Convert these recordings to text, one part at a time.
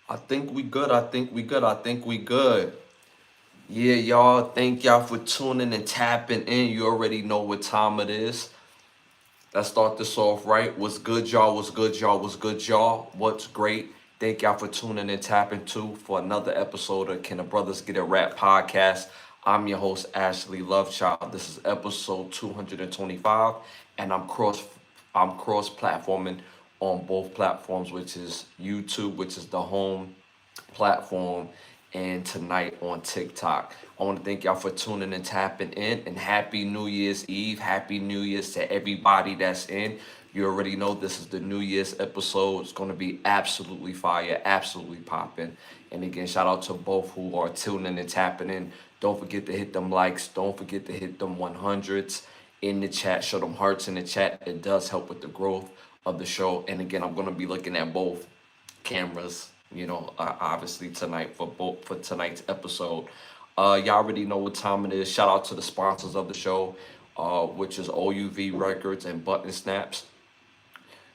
I think we good. I think we good. I think we good. Yeah, y'all. Thank y'all for tuning and tapping in. You already know what time it is. Let's start this off right. What's good, y'all? What's good, y'all? What's good, y'all? What's great? Thank y'all for tuning and tapping to for another episode of Can the Brothers Get a Rap podcast. I'm your host, Ashley Lovechild. This is episode 225, and I'm cross platforming on both platforms, which is YouTube, which is the home platform, and tonight on TikTok. I want to thank y'all for tuning and tapping in, and happy New Year's Eve. Happy New Year's to everybody that's in. You already know this is the New Year's episode. It's going to be absolutely fire, absolutely popping. And again, shout out to both who are tuning and tapping in. Don't forget to hit them likes. Don't forget to hit them 100s in the chat. Show them hearts in the chat. It does help with the growth of the show. And again, I'm going to be looking at both cameras, obviously tonight for tonight's episode. Y'all already know what time it is. Shout out to the sponsors of the show, which is OUV Records and Button Snaps.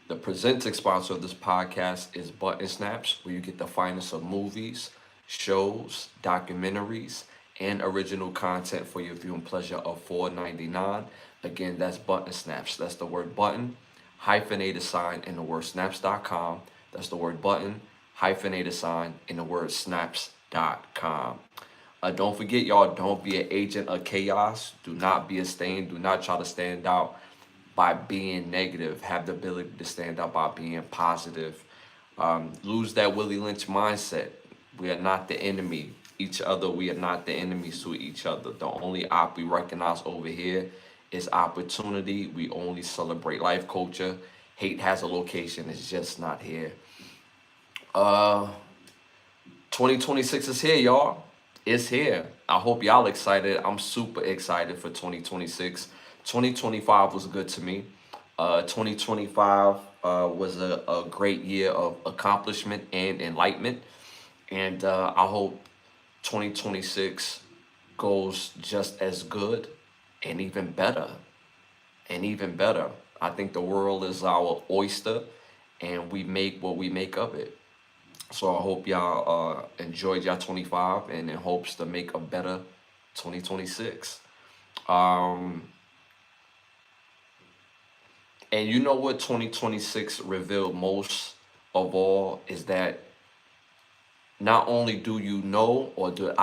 The presenting sponsor of this podcast is Button Snaps, where you get the finest of movies, shows, documentaries, and original content for your viewing pleasure of $4.99. Again, that's Button Snaps. That's the word button, hyphenated sign, and the word snaps.com. That's the word button, hyphenated sign, and the word snaps.com. Don't forget, y'all, don't be an agent of chaos. Do not be a stain. Do not try to stand out by being negative. Have the ability to stand out by being positive. Lose that Willie Lynch mindset. We are not the enemy. Each other, we are not the enemies to each other. The only op we recognize over here is opportunity. We only celebrate life culture. Hate has a location. It's just not here. Uh, 2026 is here, y'all. It's here. I hope y'all excited. I'm super excited for 2026. 2025 was good to me. 2025 was a great year of accomplishment and enlightenment. And I hope 2026 goes just as good and even better. And even better. I think the world is our oyster and we make what we make of it. So I hope y'all enjoyed y'all 25 and in hopes to make a better 2026. Um, and you know what 2026 revealed most of all is that not only do you know or do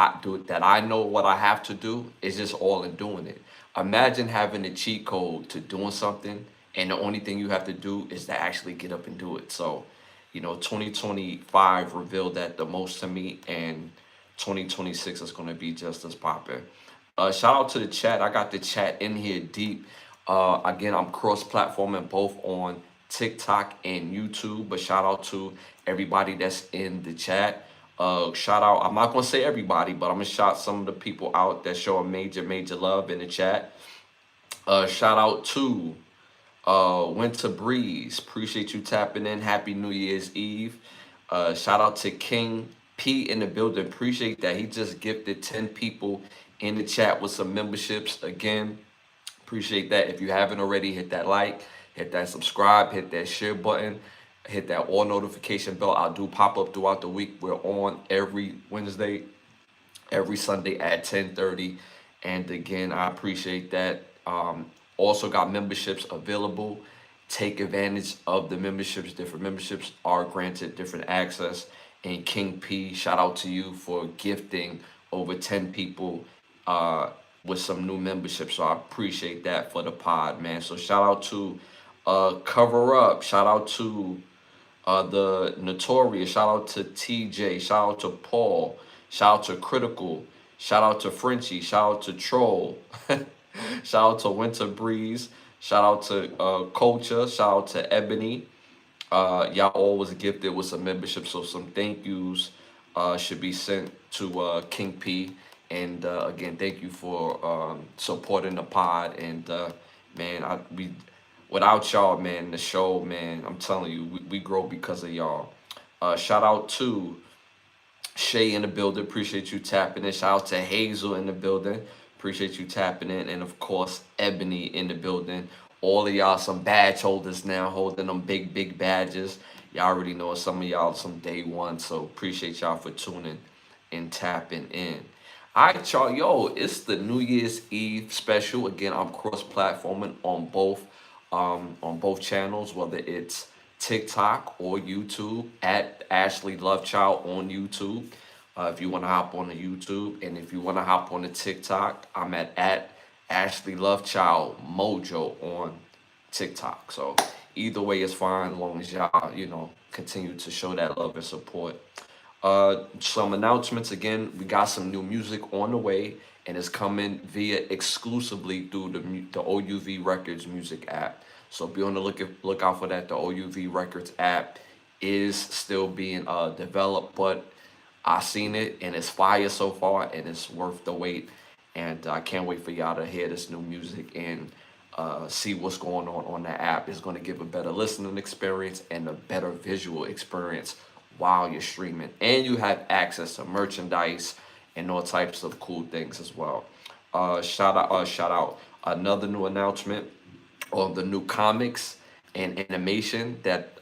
that I know what I have to do, it's just all in doing it. Imagine having a cheat code to doing something and the only thing you have to do is to actually get up and do it. So, 2025 revealed that the most to me, and 2026 is going to be just as popping. Shout out to the chat. I got the chat in here deep. Again, I'm cross-platforming both on TikTok and YouTube, but shout out to everybody that's in the chat. Shout out, I'm not gonna say everybody, but I'm gonna shout some of the people out that show a major love in the chat. Shout out to Winter Breeze. Appreciate you tapping in. Happy New Year's Eve. Shout out to King P in the building. Appreciate that. He just gifted 10 people in the chat with some memberships. Again, appreciate that. If you haven't already, hit that like, hit that subscribe, hit that share button, hit that all notification bell. I do pop up throughout the week. We're on every Wednesday, every Sunday at 10:30. And again, I appreciate that. Also got memberships available. Take advantage of the memberships. Different memberships are granted different access. And King P, shout out to you for gifting over 10 people with some new memberships. So I appreciate that for the pod, man. So shout out to Cover Up. Shout out to the Notorious. Shout out to TJ. Shout out to Paul. Shout out to Critical. Shout out to Frenchie. Shout out to Troll. Shout out to Winter Breeze. Shout out to Culture. Shout out to Ebony. Y'all always gifted with some membership, so some thank yous should be sent to King P. And again, thank you for supporting the pod. And man, we without y'all, man, the show, man, I'm telling you, we grow because of y'all. Shout out to Shay in the building. Appreciate you tapping in. Shout out to Hazel in the building. Appreciate you tapping in. And of course, Ebony in the building. All of y'all some badge holders now, holding them big badges. Y'all already know some of y'all some day one, so appreciate y'all for tuning and tapping in. All right, y'all. Yo, it's the New Year's Eve special. Again, I'm cross-platforming on both channels, whether it's TikTok or YouTube at Ashley Lovechild on YouTube. If you want to hop on the YouTube, and if you want to hop on the TikTok, I'm at Ashley Lovechild Mojo on TikTok. So either way is fine, as long as y'all, continue to show that love and support. Some announcements again. We got some new music on the way, and it's coming via exclusively through the OUV Records music app. So be on the lookout for that. The OUV Records app is still being developed, but I seen it and it's fire so far, and it's worth the wait. And I can't wait for y'all to hear this new music and see what's going on that app. It's going to give a better listening experience and a better visual experience while you're streaming, and you have access to merchandise and all types of cool things as well. Shout out another new announcement on the new comics and animation that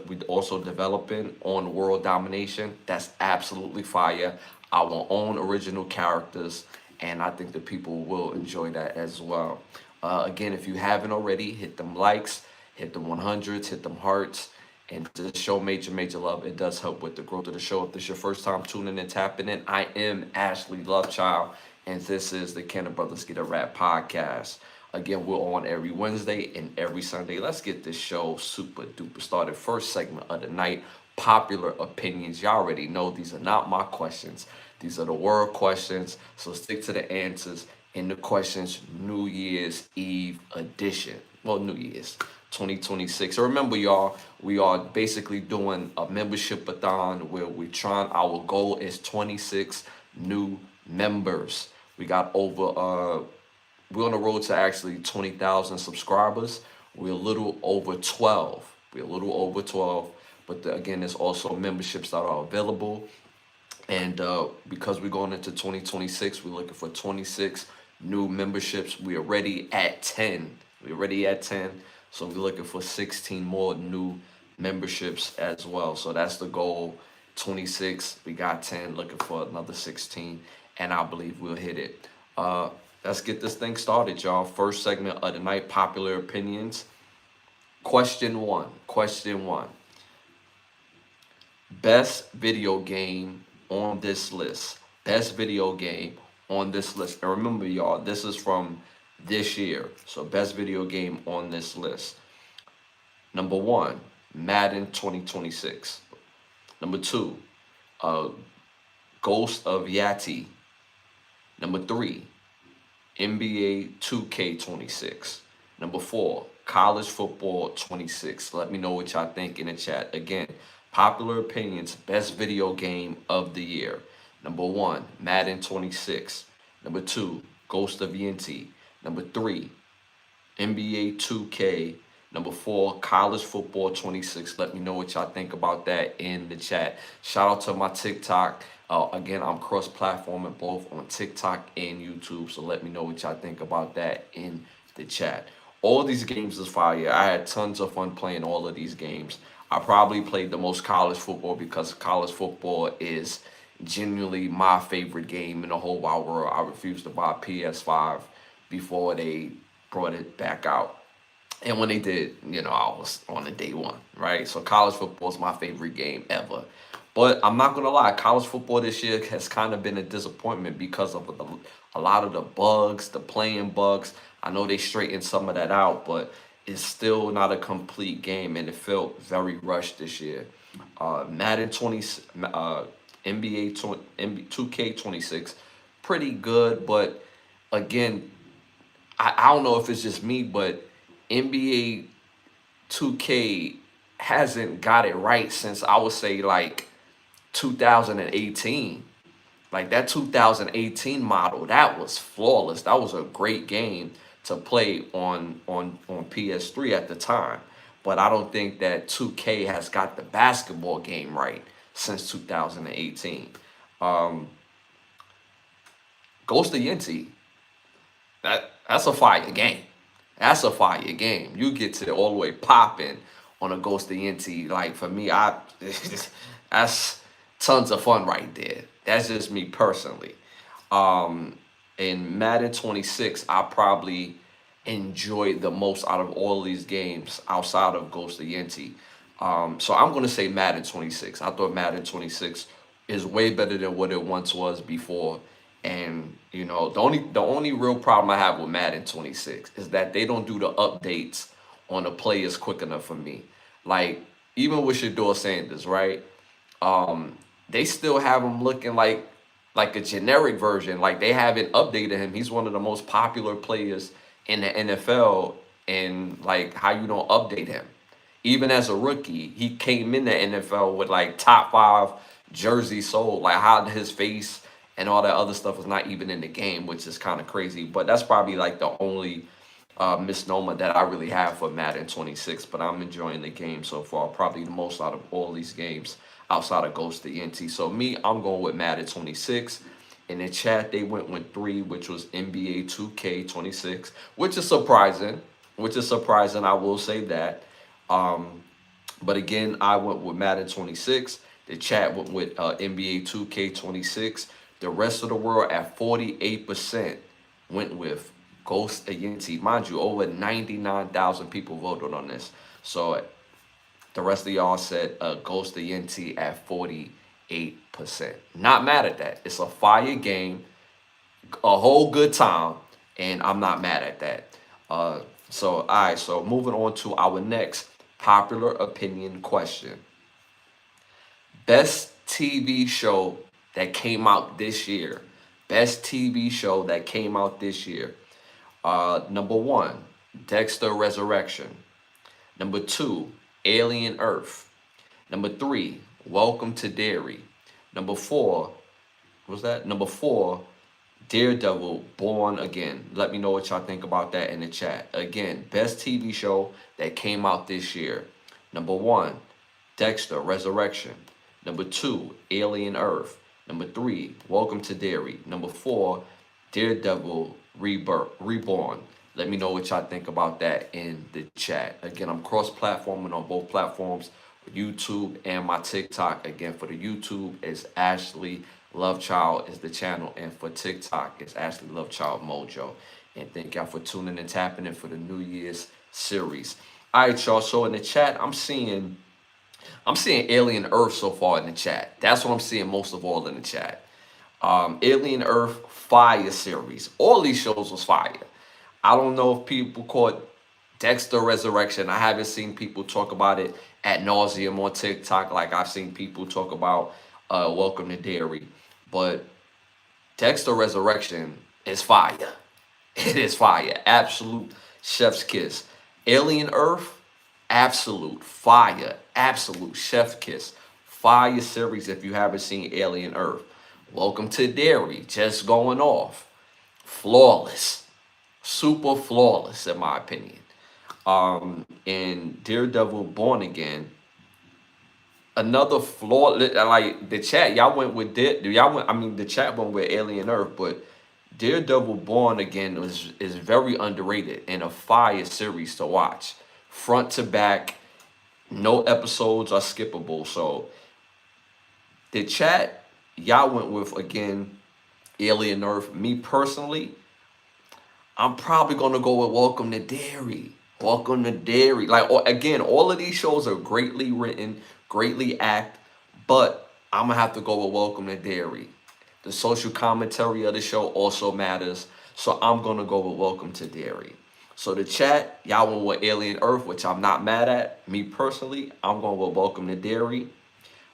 we also developing on World Domination. That's absolutely fire. Our own original characters, and I think the people will enjoy that as well. Again, if you haven't already, hit them likes, hit them 100s, hit them hearts, and just show major love. It does help with the growth of the show. If this is your first time tuning in, tapping in, I am Ashley Lovechild, and this is the Can the Brothers Get a Rap podcast. Again, we're on every Wednesday and every Sunday. Let's get this show super duper started. First segment of the night, popular opinions. Y'all already know these are not my questions. These are the world questions. So stick to the answers in the questions New Year's Eve edition. Well, New Year's 2026. So remember, y'all, we are basically doing a membership-a-thon where our goal is 26 new members. We got over we're on the road to actually 20,000 subscribers. We're a little over 12. But again, there's also memberships that are available. And because we're going into 2026, we're looking for 26 new memberships. We are already at 10. So we're looking for 16 more new memberships as well. So that's the goal. 26, we got 10, looking for another 16. And I believe we'll hit it. Let's get this thing started, y'all. First segment of the night, popular opinions. Question one. Best video game on this list. And remember, y'all, this is from this year. So best video game on this list. Number 1, Madden 2026. Number 2, Ghost of Yati. Number 3, NBA 2K26. Number 4, College Football 26. Let me know what y'all think in the chat. Again, popular opinions, best video game of the year. Number 1, Madden 26. Number 2, Ghost of Yinti. Number 3, NBA 2K. Number 4, College Football 26. Let me know what y'all think about that in the chat. Shout out to my TikTok. Again, I'm cross-platforming both on TikTok and YouTube, so let me know what y'all think about that in the chat. All these games is fire. I had tons of fun playing all of these games. I probably played the most college football because college football is genuinely my favorite game in the whole wide world. I refused to buy a PS5 before they brought it back out. And when they did, I was on the day one, right? So college football is my favorite game ever. But I'm not going to lie, college football this year has kind of been a disappointment because of a lot of the bugs, the playing bugs. I know they straightened some of that out, but it's still not a complete game, and it felt very rushed this year. Madden 20, NBA 2K26, pretty good, but again, I don't know if it's just me, but NBA 2K hasn't got it right since I would say like 2018. Like that 2018 model, that was flawless. That was a great game to play on PS3 at the time. But I don't think that 2K has got the basketball game right since 2018. Ghost of Yinti, that's a fire game. You get to all the way popping on a Ghost of Yinty. Like for me, that's tons of fun right there. That's just me personally. Um, in Madden 26, I probably enjoyed the most out of all of these games outside of Ghost of Yinty. So I'm going to say Madden 26. I thought Madden 26 is way better than what it once was before. And you know, the only real problem I have with Madden 26 is that they don't do the updates on the players quick enough for me. Like even with Shador Sanders, right? They still have him looking like a generic version. Like they haven't updated him. He's one of the most popular players in the NFL, and like how you don't update him. Even as a rookie, he came in the NFL with like top 5 jerseys sold. Like how his face and all that other stuff was not even in the game, which is kind of crazy. But that's probably like the only misnomer that I really have for Madden 26, but I'm enjoying the game so far. Probably the most out of all these games outside of Ghost of Yinty. So me, I'm going with Madden 26. In the chat, they went with 3, which was NBA 2K26, which is surprising. Which is surprising, I will say that. But again, I went with Madden 26. The chat went with NBA 2K26. The rest of the world at 48% went with Ghost of Yinty. Mind you, over 99,000 people voted on this. So the rest of y'all said Ghost of Yinty at 48%. Not mad at that. It's a fire game, a whole good time, and I'm not mad at that. So, all right, so moving on to our next popular opinion question. Best TV show that came out this year. Best TV show that came out this year. Number 1, Dexter Resurrection. Number 2, Alien Earth. Number 3, Welcome to Derry. Number 4, what was that? Number 4, Daredevil Born Again. Let me know what y'all think about that in the chat. Again, best TV show that came out this year. Number 1, Dexter Resurrection. Number 2, Alien Earth. Number 3, Welcome to Derry. Number 4, Daredevil Reborn. Let me know what y'all think about that in the chat. Again, I'm cross-platforming on both platforms, YouTube and my TikTok. Again, for the YouTube, it's Ashley Lovechild is the channel, and for TikTok, it's Ashley Lovechild Mojo. And thank y'all for tuning and tapping in for the New Year's series. All right, y'all. So in the chat, I'm seeing Alien Earth so far in the chat. That's what I'm seeing most of all in the chat. Alien Earth fire series. All these shows was fire. I don't know if people caught Dexter Resurrection. I haven't seen people talk about it ad nauseum on TikTok like I've seen people talk about Welcome to Derry. But Dexter Resurrection is fire. It is fire. Absolute chef's kiss. Alien Earth, absolute fire. Absolute chef's kiss. Fire series if you haven't seen Alien Earth. Welcome to Derry, just going off. Flawless. Super flawless in my opinion. And Daredevil Born Again, another flaw. Like the chat, y'all went with the chat went with Alien Earth, but Daredevil Born Again is very underrated and a fire series to watch, front to back. No episodes are skippable. So the chat, y'all went with again Alien Earth. Me personally, I'm probably gonna go with Welcome to Derry. Welcome to Derry. Like again, all of these shows are greatly written, greatly acted, but I'm gonna have to go with Welcome to Derry. The social commentary of the show also matters, so I'm gonna go with Welcome to Derry. So the chat, y'all went with Alien Earth, which I'm not mad at. Me personally, I'm going with Welcome to Derry.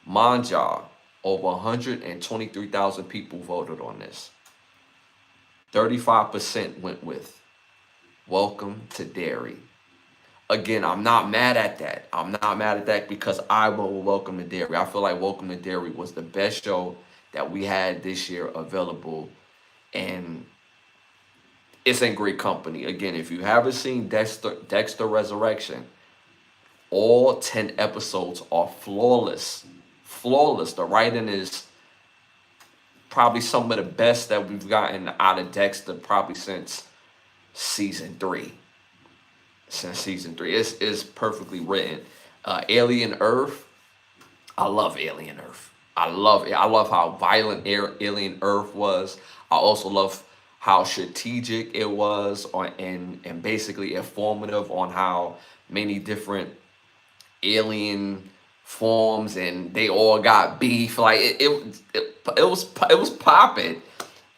Manja, over 123,000 people voted on this. 35% went with Welcome to Derry. Again, I'm not mad at that. I'm not mad at that because I went with Welcome to Derry. I feel like Welcome to Derry was the best show that we had this year available. And it's in great company. Again, if you haven't seen Dexter Resurrection, all 10 episodes are flawless. Flawless. The writing is probably some of the best that we've gotten out of Dexter probably since season 3. It's perfectly written. Alien Earth. I love Alien Earth. I love it. I love how violent Alien Earth was. I also love how strategic it was on and basically informative on how many different alien forms and they all got beef. Like it was popping,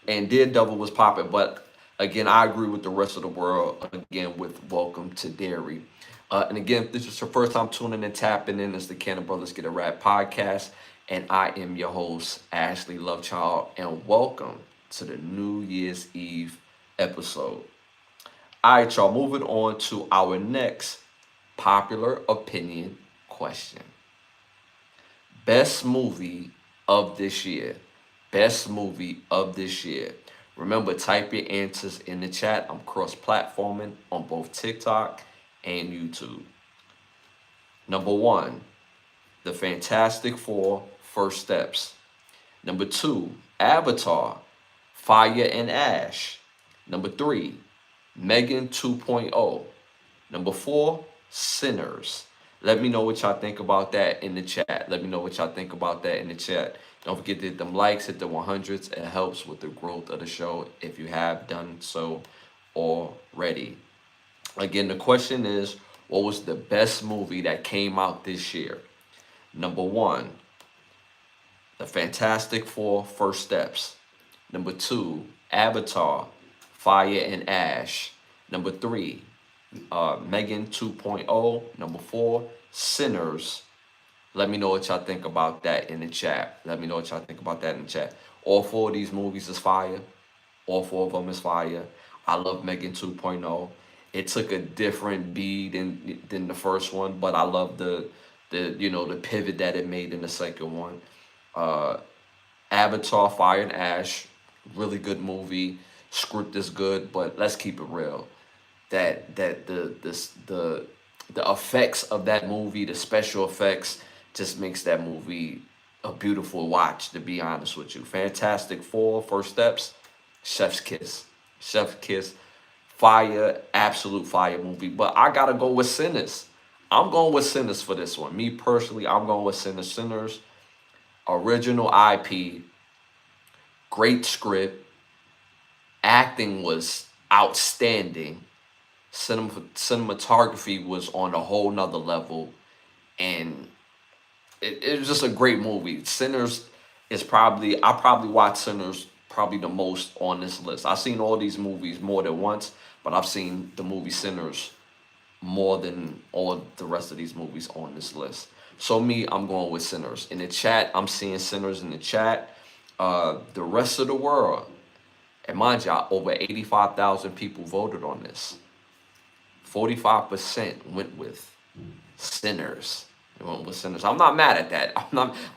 and Daredevil was popping. But again, I agree with the rest of the world. Again, with Welcome to Dairy. And again, if this is your first time tuning and tapping in, it's the Cannon Brothers Get a Rap podcast, and I am your host Ashley Lovechild, and welcome to the New Year's Eve episode. All right, y'all. Moving on to our next popular opinion question. Best movie of this year. Best movie of this year. Remember, type your answers in the chat. I'm cross-platforming on both TikTok and YouTube. Number one, The Fantastic Four, First Steps. Number two, Avatar, Fire and Ash. Number three, Megan 2.0. Number four, Sinners. Let me know what y'all think about that in the chat. Let me know what y'all think about that in the chat. Don't forget to hit them likes, hit the 100s. It helps with the growth of the show if you have done so already. Again, the question is, what was the best movie that came out this year? Number one, The Fantastic Four, First Steps. Number two, Avatar, Fire and Ash. Number three, Megan 2.0. Number four, Sinners. Let me know what y'all think about that in the chat. Let me know what y'all think about that in the chat. All four of these movies is fire. All four of them is fire. I love Megan 2.0. It took a different beat than the first one, but I love the pivot that it made in the second one. Avatar, Fire and Ash, really good movie. Script is good, but let's keep it real. That the effects of that movie, the special effects, just makes that movie a beautiful watch. To be honest with you, Fantastic Four, First Steps, Chef's Kiss, Chef's Kiss, fire, absolute fire movie. But I gotta go with Sinners. I'm going with Sinners for this one. Me personally, I'm going with Sinners. Sinners, original IP, great script, acting was outstanding. Cinematography was on a whole nother level, and it was just a great movie. Sinners is I probably watch Sinners probably the most on this list. I've seen all these movies more than once, but I've seen the movie Sinners more than all the rest of these movies on this list. So me, I'm going with Sinners. In the chat, I'm seeing Sinners in the chat. The rest of the world, and mind you, over 85,000 people voted on this. 45% went with Sinners. They went with Sinners. I'm not mad at that.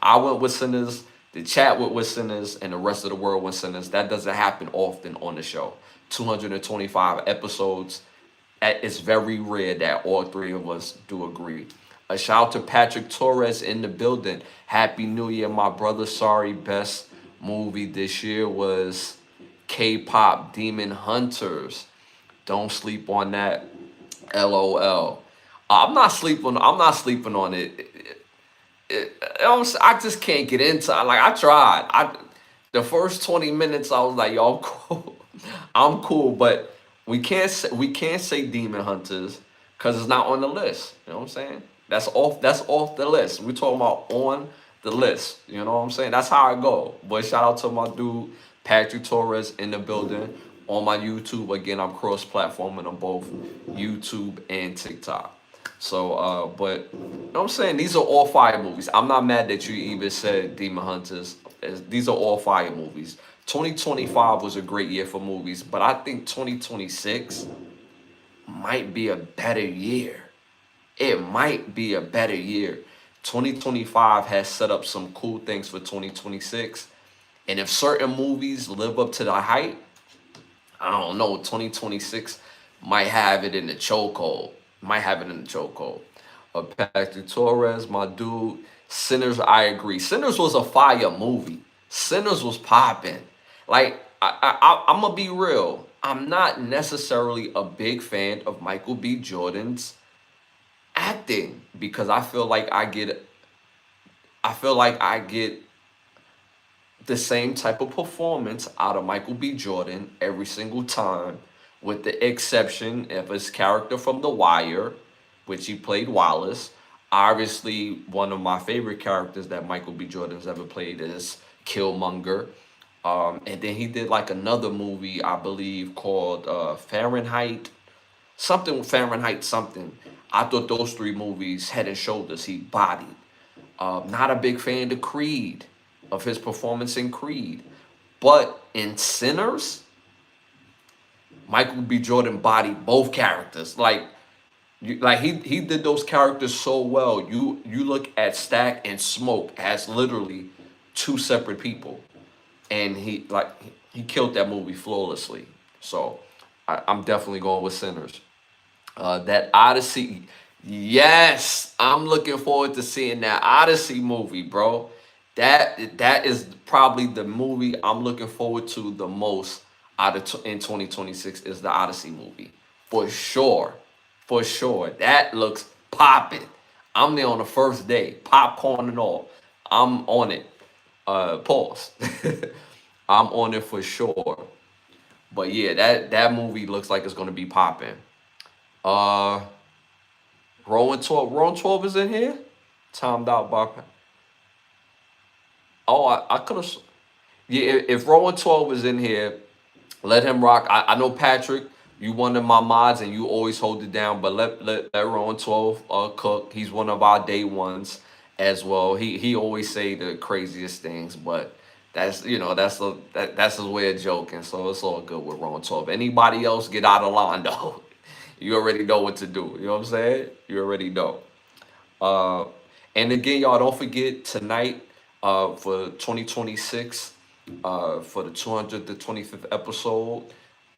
I went with Sinners. The chat went with Sinners, and the rest of the world went Sinners. That doesn't happen often on the show. 225 episodes. It's very rare that all three of us do agree. A shout out to Patrick Torres in the building. Happy New Year, my brother. Sorry, best movie this year was K-pop Demon Hunters. Don't sleep on that. LOL. I'm not sleeping on it. I just can't get into it. Like, I tried. The first 20 minutes I was like, yo, I'm cool. I'm cool, but we can't say Demon Hunters because it's not on the list. You know what I'm saying? That's off the list. We're talking about on the list. You know what I'm saying? That's how I go. But shout out to my dude Patrick Torres in the building. On my YouTube, again, I'm cross-platforming on both YouTube and TikTok. So, but you know what I'm saying? These are all fire movies. I'm not mad that you even said Demon Hunters. These are all fire movies. 2025 was a great year for movies, but I think 2026 might be a better year. It might be a better year. 2025 has set up some cool things for 2026. And if certain movies live up to the hype, I don't know, 2026 might have it in the chokehold. Patrick Torres, my dude. Sinners, I agree. Sinners was a fire movie. Sinners was popping. Like, I'm going to be real. I'm not necessarily a big fan of Michael B. Jordan's acting, because I feel like I get the same type of performance out of Michael B. Jordan every single time, with the exception of his character from The Wire, which he played Wallace. Obviously, one of my favorite characters that Michael B. Jordan's ever played is Killmonger. And then he did like another movie, I believe, called Fahrenheit something, Fahrenheit something. I thought those three movies, Head and Shoulders, he bodied. Not a big fan of Creed, of his performance in Creed. But in Sinners, Michael B. Jordan bodied both characters. He did those characters so well. You look at Stack and Smoke as literally two separate people, and he killed that movie flawlessly. So I'm definitely going with Sinners. That Odyssey, yes, I'm looking forward to seeing that Odyssey movie, bro. That is probably the movie I'm looking forward to the most in 2026 is the Odyssey movie, for sure, for sure. That looks popping. I'm there on the first day, popcorn and all. I'm on it. Pause. I'm on it for sure. But yeah, that movie looks like it's gonna be popping. Uh, Rolling 12 is in here. Timed out by. Oh, I could have. Yeah, if Rolling 12 is in here, let him rock. I know Patrick, you one of my mods and you always hold it down, but let Rolling 12 cook. He's one of our day ones as well. He always say the craziest things, but that's his way of joking. So it's all good with Rolling 12. Anybody else get out of line though. You already know what to do. You know what I'm saying? You already know. Uh, and again, y'all don't forget tonight for 2026, for the 225th episode,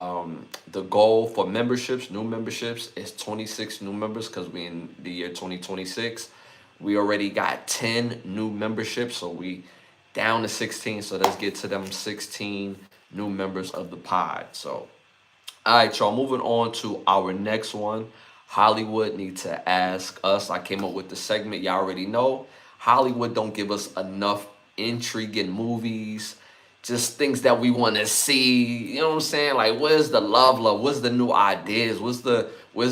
the goal for memberships, new memberships, is 26 new members because we in the year 2026. We already got 10 new memberships, so we down to 16. So let's get to them 16 new members of the pod. So all right, y'all, moving on to our next one. Hollywood Need to Ask Us. I came up with the segment, y'all already know. Hollywood don't give us enough intriguing movies, just things that we want to see. You know what I'm saying? Like, where's the love? What's the new ideas? Where's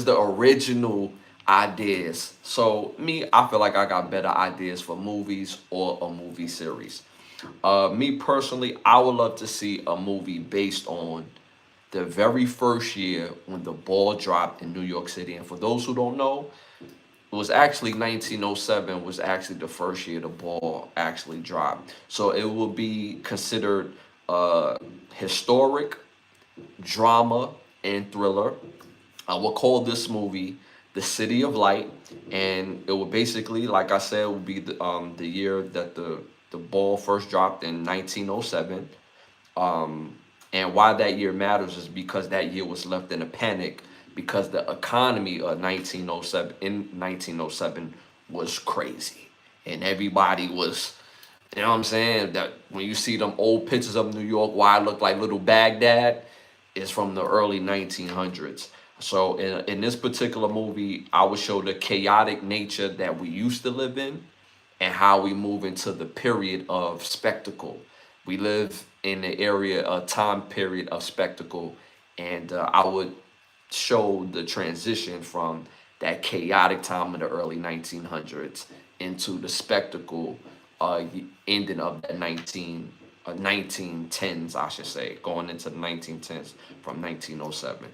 the original ideas? So me, I feel like I got better ideas for movies or a movie series. Me personally, I would love to see a movie based on the very first year when the ball dropped in New York City. And for those who don't know, it was actually 1907 was actually the first year the ball actually dropped. So it will be considered historic, drama, and thriller. I will call this movie The City of Light, and it will basically, like I said, will be the year that the ball first dropped in 1907. And why that year matters is because that year was left in a panic because the economy of 1907 was crazy. And everybody was, you know what I'm saying? That when you see them old pictures of New York, why it looked like little Baghdad, is from the early 1900s. So in this particular movie, I would show the chaotic nature that we used to live in and how we move into the period of spectacle. We live in the area, a time period of spectacle, and I would show the transition from that chaotic time of the early 1900s into the spectacle ending of the 1910s, I should say, going into the 1910s from 1907.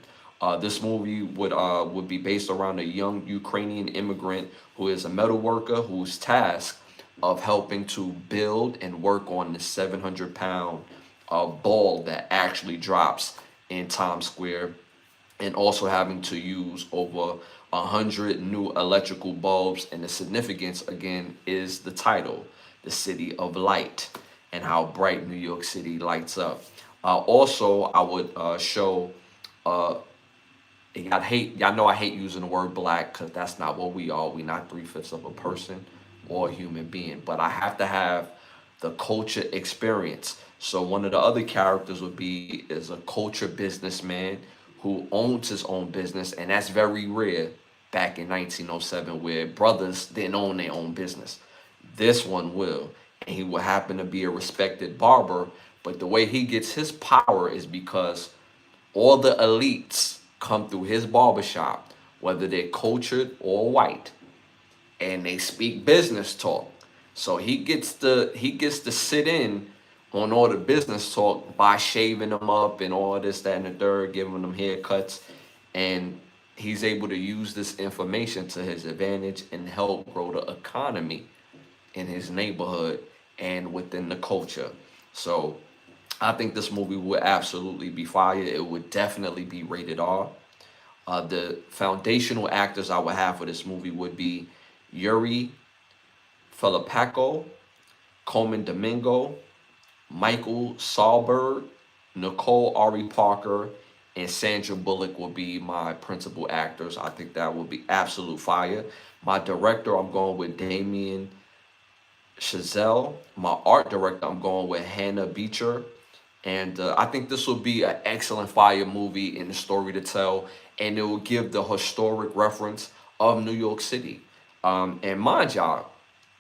This movie would be based around a young Ukrainian immigrant who is a metal worker whose task of helping to build and work on the 700-pound ball that actually drops in Times Square, and also having to use over 100 new electrical bulbs. And the significance, again, is the title, The City of Light, and how bright New York City lights up. Also, I would show y'all know I hate using the word black because that's not what we are. We not three-fifths of a person or a human being. But I have to have the culture experience. So one of the other characters would be is a culture businessman who owns his own business, and that's very rare back in 1907, where brothers didn't own their own business. This one will. And he will happen to be a respected barber. But the way he gets his power is because all the elites come through his barbershop, whether they're cultured or white, and they speak business talk. So he gets to sit in on all the business talk by shaving them up and all this, that, and the third, giving them haircuts, and he's able to use this information to his advantage and help grow the economy in his neighborhood and within the culture. So I think this movie would absolutely be fire. It would definitely be rated R. The foundational actors I would have for this movie would be Yuri Filipaco, Coleman Domingo, Michael Sahlberg, Nicole Ari Parker, and Sandra Bullock will be my principal actors. I think that would be absolute fire. My director, I'm going with Damien Chazelle. My art director, I'm going with Hannah Beecher. And I think this will be an excellent fire movie in the story to tell, and it will give the historic reference of New York City. And mind y'all,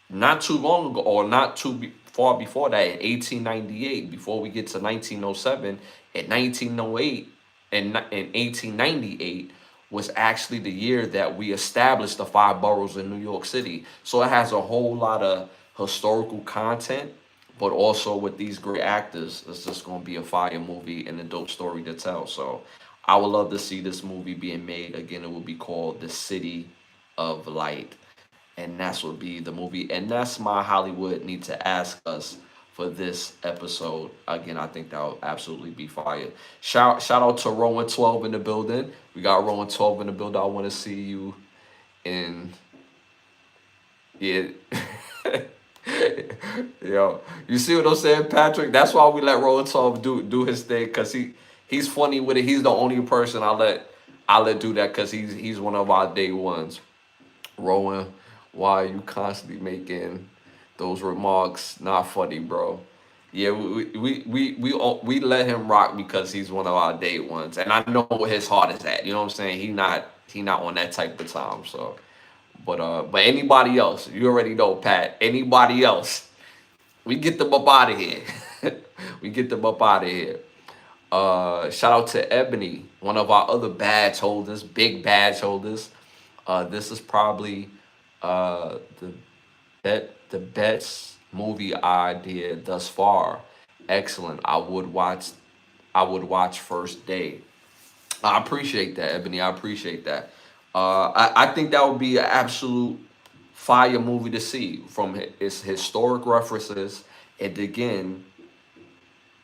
not too long ago, or not far before that, in 1898, before we get to 1907, in 1908 and in 1898 was actually the year that we established the five boroughs in New York City. So it has a whole lot of historical content, but also with these great actors, it's just going to be a fire movie and a dope story to tell. So I would love to see this movie being made. Again, it would be called The City of Light, and that's what be the movie. And that's my Hollywood Need to Ask Us for this episode. Again, I think that will absolutely be fire. Shout out to Rowan 12 in the building. We got Rowan 12 in the building. I want to see you in, yeah. Yo, you see what I'm saying, Patrick? That's why we let Rowan 12 do his thing, cause he's funny with it. He's the only person I let do that, cause he's one of our day ones. Rowan, why are you constantly making those remarks? Not funny, bro. Yeah, we let him rock because he's one of our day ones, and I know where his heart is at. You know what I'm saying? He not on that type of time. So, but anybody else, you already know, Pat. Anybody else, we get them up out of here. We get them up out of here. Shout out to Ebony, one of our other badge holders, big badge holders. This is probably the the best movie idea thus far. Excellent. I would watch first day. I appreciate that, Ebony. I appreciate that. I think that would be an absolute fire movie to see from its historic references, and again,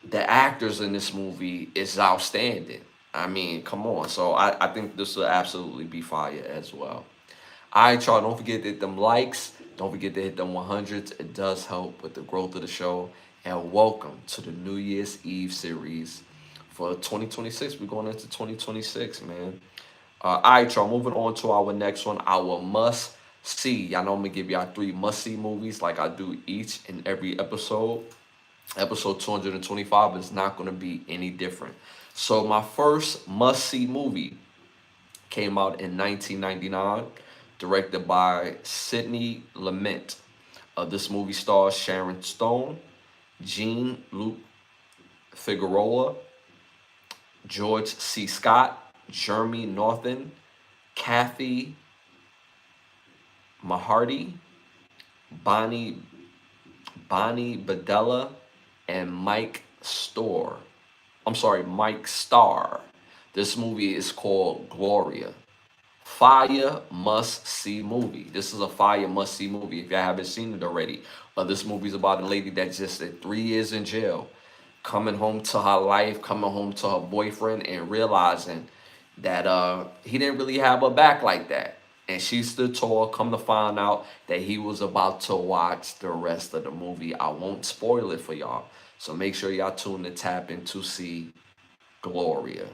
the actors in this movie is outstanding. I mean, come on. So I think this will absolutely be fire as well. All right, y'all. Don't forget to hit them likes. Don't forget to hit them 100s. It does help with the growth of the show. And welcome to the New Year's Eve series for 2026. We're going into 2026, man. All right, y'all. Moving on to our next one, our must see. Y'all know I'm gonna give y'all 3 must see movies like I do each and every episode. Episode 225 is not gonna be any different. So my first must see movie came out in 1999, directed by Sidney Lumet. This movie stars Sharon Stone, Jean Luc Figueroa, George C. Scott, Jeremy Northam, Kathy Mahardy, Bonnie Bonnie Badella, and Mike Starr. This movie is called Gloria. Fire must see movie. This is a fire must see movie if you haven't seen it already. This movie is about a lady that just did 3 years in jail, coming home to her life, coming home to her boyfriend, and realizing that he didn't really have her back like that. And she stood tall. Come to find out that he was about to watch the rest of the movie. I won't spoil it for y'all. So make sure y'all tune and tap in to see Gloria.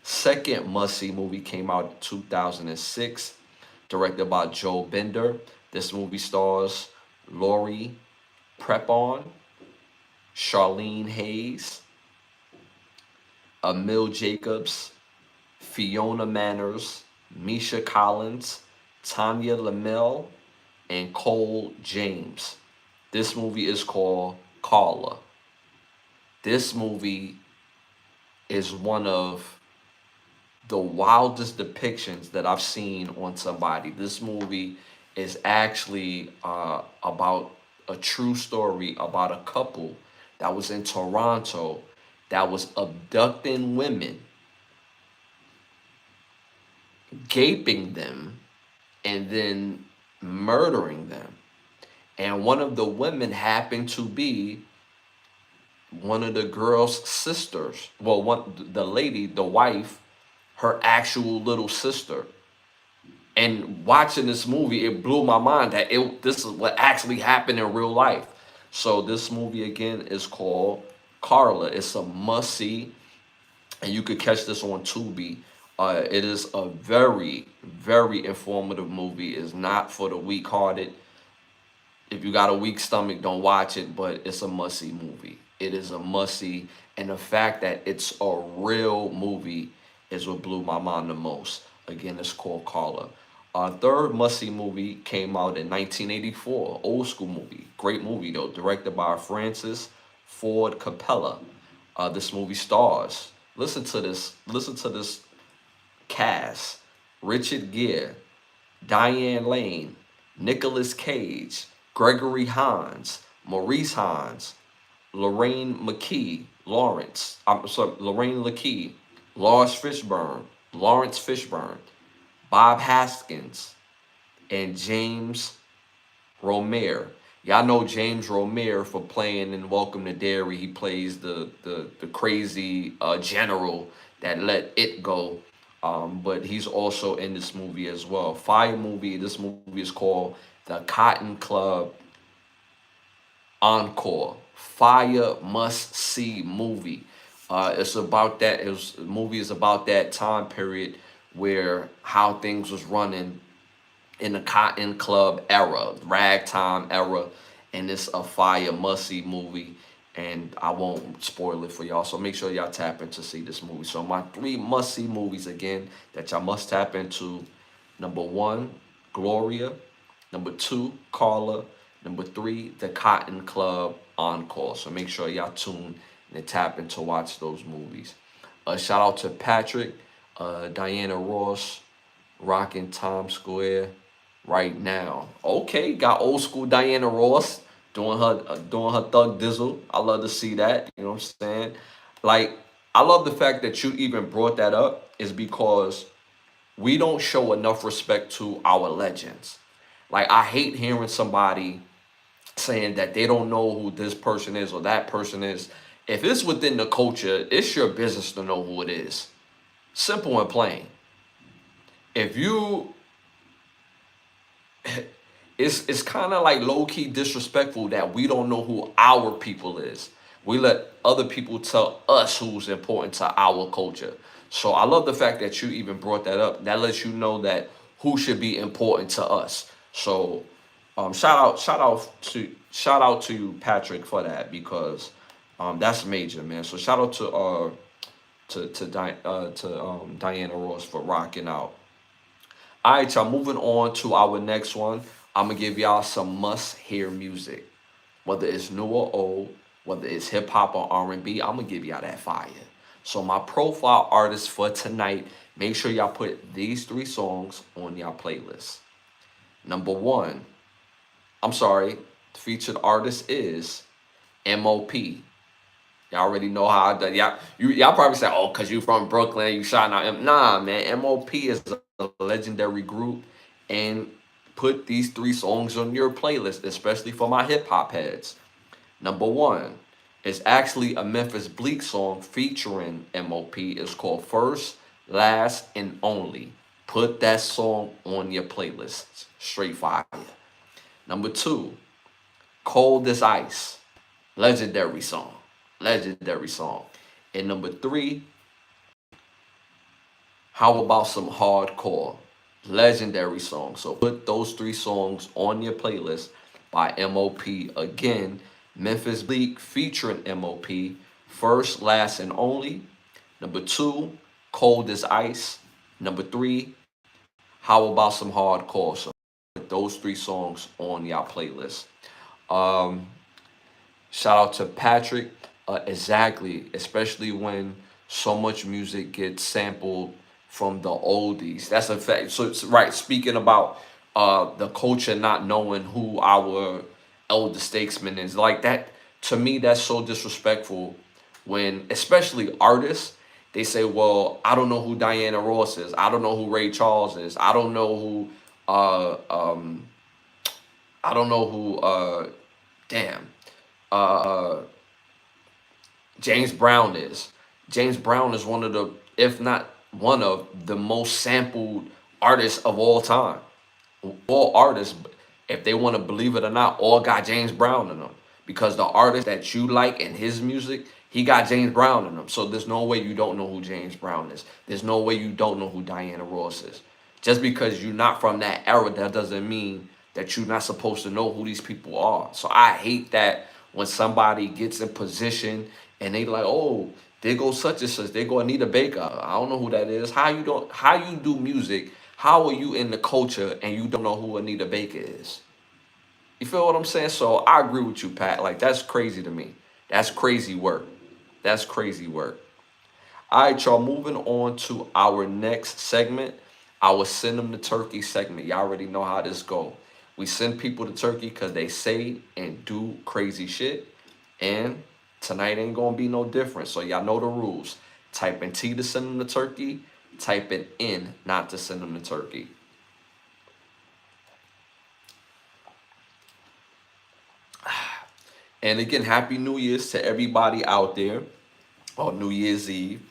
Second must-see movie came out in 2006, directed by Joe Bender. This movie stars Laurie Prepon, Charlene Hayes, Emil Jacobs, Fiona Manners, Misha Collins, Tanya Lamel, and Cole James. This movie is called Carla. This movie is one of the wildest depictions that I've seen on somebody. This movie is actually about a true story about a couple that was in Toronto that was abducting women, gaping them, and then murdering them. And one of the women happened to be one of the girl's sisters. Well, the lady, the wife, her actual little sister. And watching this movie, it blew my mind that this is what actually happened in real life. So this movie again is called Carla. It's a must see, and you could catch this on Tubi. It is a very, very informative movie. It's not for the weak-hearted. If you got a weak stomach, don't watch it, but it's a must-see movie. It is a must-see, and the fact that it's a real movie is what blew my mind the most. Again, it's called Carla. Our third must-see movie came out in 1984, old school movie. Great movie, though, directed by Francis Ford Coppola. This movie stars, listen to this cast: Richard Gere, Diane Lane, Nicolas Cage, Gregory Hines, Maurice Hines, Lorraine LaKey, Lawrence Fishburne, Bob Haskins, and James Romare. Y'all know James Romare for playing in Welcome to Derry. He plays the crazy general that let it go. But he's also in this movie as well. Fire movie. This movie is called The Cotton Club Encore. Fire must see movie. It's about that. The movie is about that time period where how things was running in the Cotton Club era, ragtime era, and it's a fire must see movie. And I won't spoil it for y'all, so make sure y'all tap in to see this movie. So my three must see movies again that y'all must tap into: number one, Gloria; number two, Carla; number three, The Cotton Club Encore. So make sure y'all tune and tap in to watch those movies. Shout out to Patrick, Diana Ross, rocking Times Square right now. Okay, got old school Diana Ross doing her thug dizzle. I love to see that. You know what I'm saying? Like, I love the fact that you even brought that up, is because we don't show enough respect to our legends. Like, I hate hearing somebody saying that they don't know who this person is or that person is. If it's within the culture, it's your business to know who it is. Simple and plain. If you it's kind of like low-key disrespectful that we don't know who our people is. We let other people tell us who's important to our culture. So I love the fact that you even brought that up. That lets you know that who should be important to us. So shout out to you, Patrick, for that, because that's major, man. So shout out to Diana Ross for rocking out. All right, y'all, moving on to our next one. I'm going to give y'all some must-hear music. Whether it's new or old, whether it's hip-hop or R&B, I'm going to give y'all that fire. So my profile artist for tonight, make sure y'all put these three songs on y'all playlist. Number one, the featured artist is M.O.P. Y'all already know how I done. Y'all probably say, oh, because you from Brooklyn, you shouting out. Nah, man, M.O.P. is a legendary group, and put these three songs on your playlist, especially for my hip-hop heads. Number one is actually a Memphis Bleak song featuring M.O.P. It's called First, Last, and Only. Put that song on your playlist. Straight fire. Number two, Cold as Ice. Legendary song. Legendary song. And number three, How About Some Hardcore? Legendary song. So put those three songs on your playlist by M.O.P. Again, Memphis Bleak featuring M.O.P. First, Last, and Only. Number two, Cold as Ice. Number three, how about some hardcore? So put those 3 songs on y'all playlist. Um, Shout out to Patrick. Exactly, especially when so much music gets sampled from the oldies. That's a fact. So it's right. Speaking about the culture not knowing who our elder statesman is, like that to me, that's so disrespectful. When especially artists, they say, "Well, I don't know who Diana Ross is. I don't know who Ray Charles is. I don't know who. Uh, um, I don't know who. Damn." Uh, James Brown is. James Brown is one of the, if not one of the most sampled artists of all time. All artists, if they want to believe it or not, all got James Brown in them. Because the artist that you like and his music, he got James Brown in them. So there's no way you don't know who James Brown is. There's no way you don't know who Diana Ross is. Just because you're not from that era, that doesn't mean that you're not supposed to know who these people are. So I hate that when somebody gets in position and they like, oh, there goes such and such, there go Anita Baker. I don't know who that is. How you do music, how are you in the culture and you don't know who Anita Baker is? You feel what I'm saying? So I agree with you, Pat. Like that's crazy to me. That's crazy work. That's crazy work. All right, y'all, moving on to our next segment, our Send Them to Turkey segment. Y'all already know how this go. We send people to Turkey because they say and do crazy shit. And tonight ain't going to be no different. So y'all know the rules. Type in T to send them to Turkey. Type in N not to send them to Turkey. And again, Happy New Year's to everybody out there on New Year's Eve.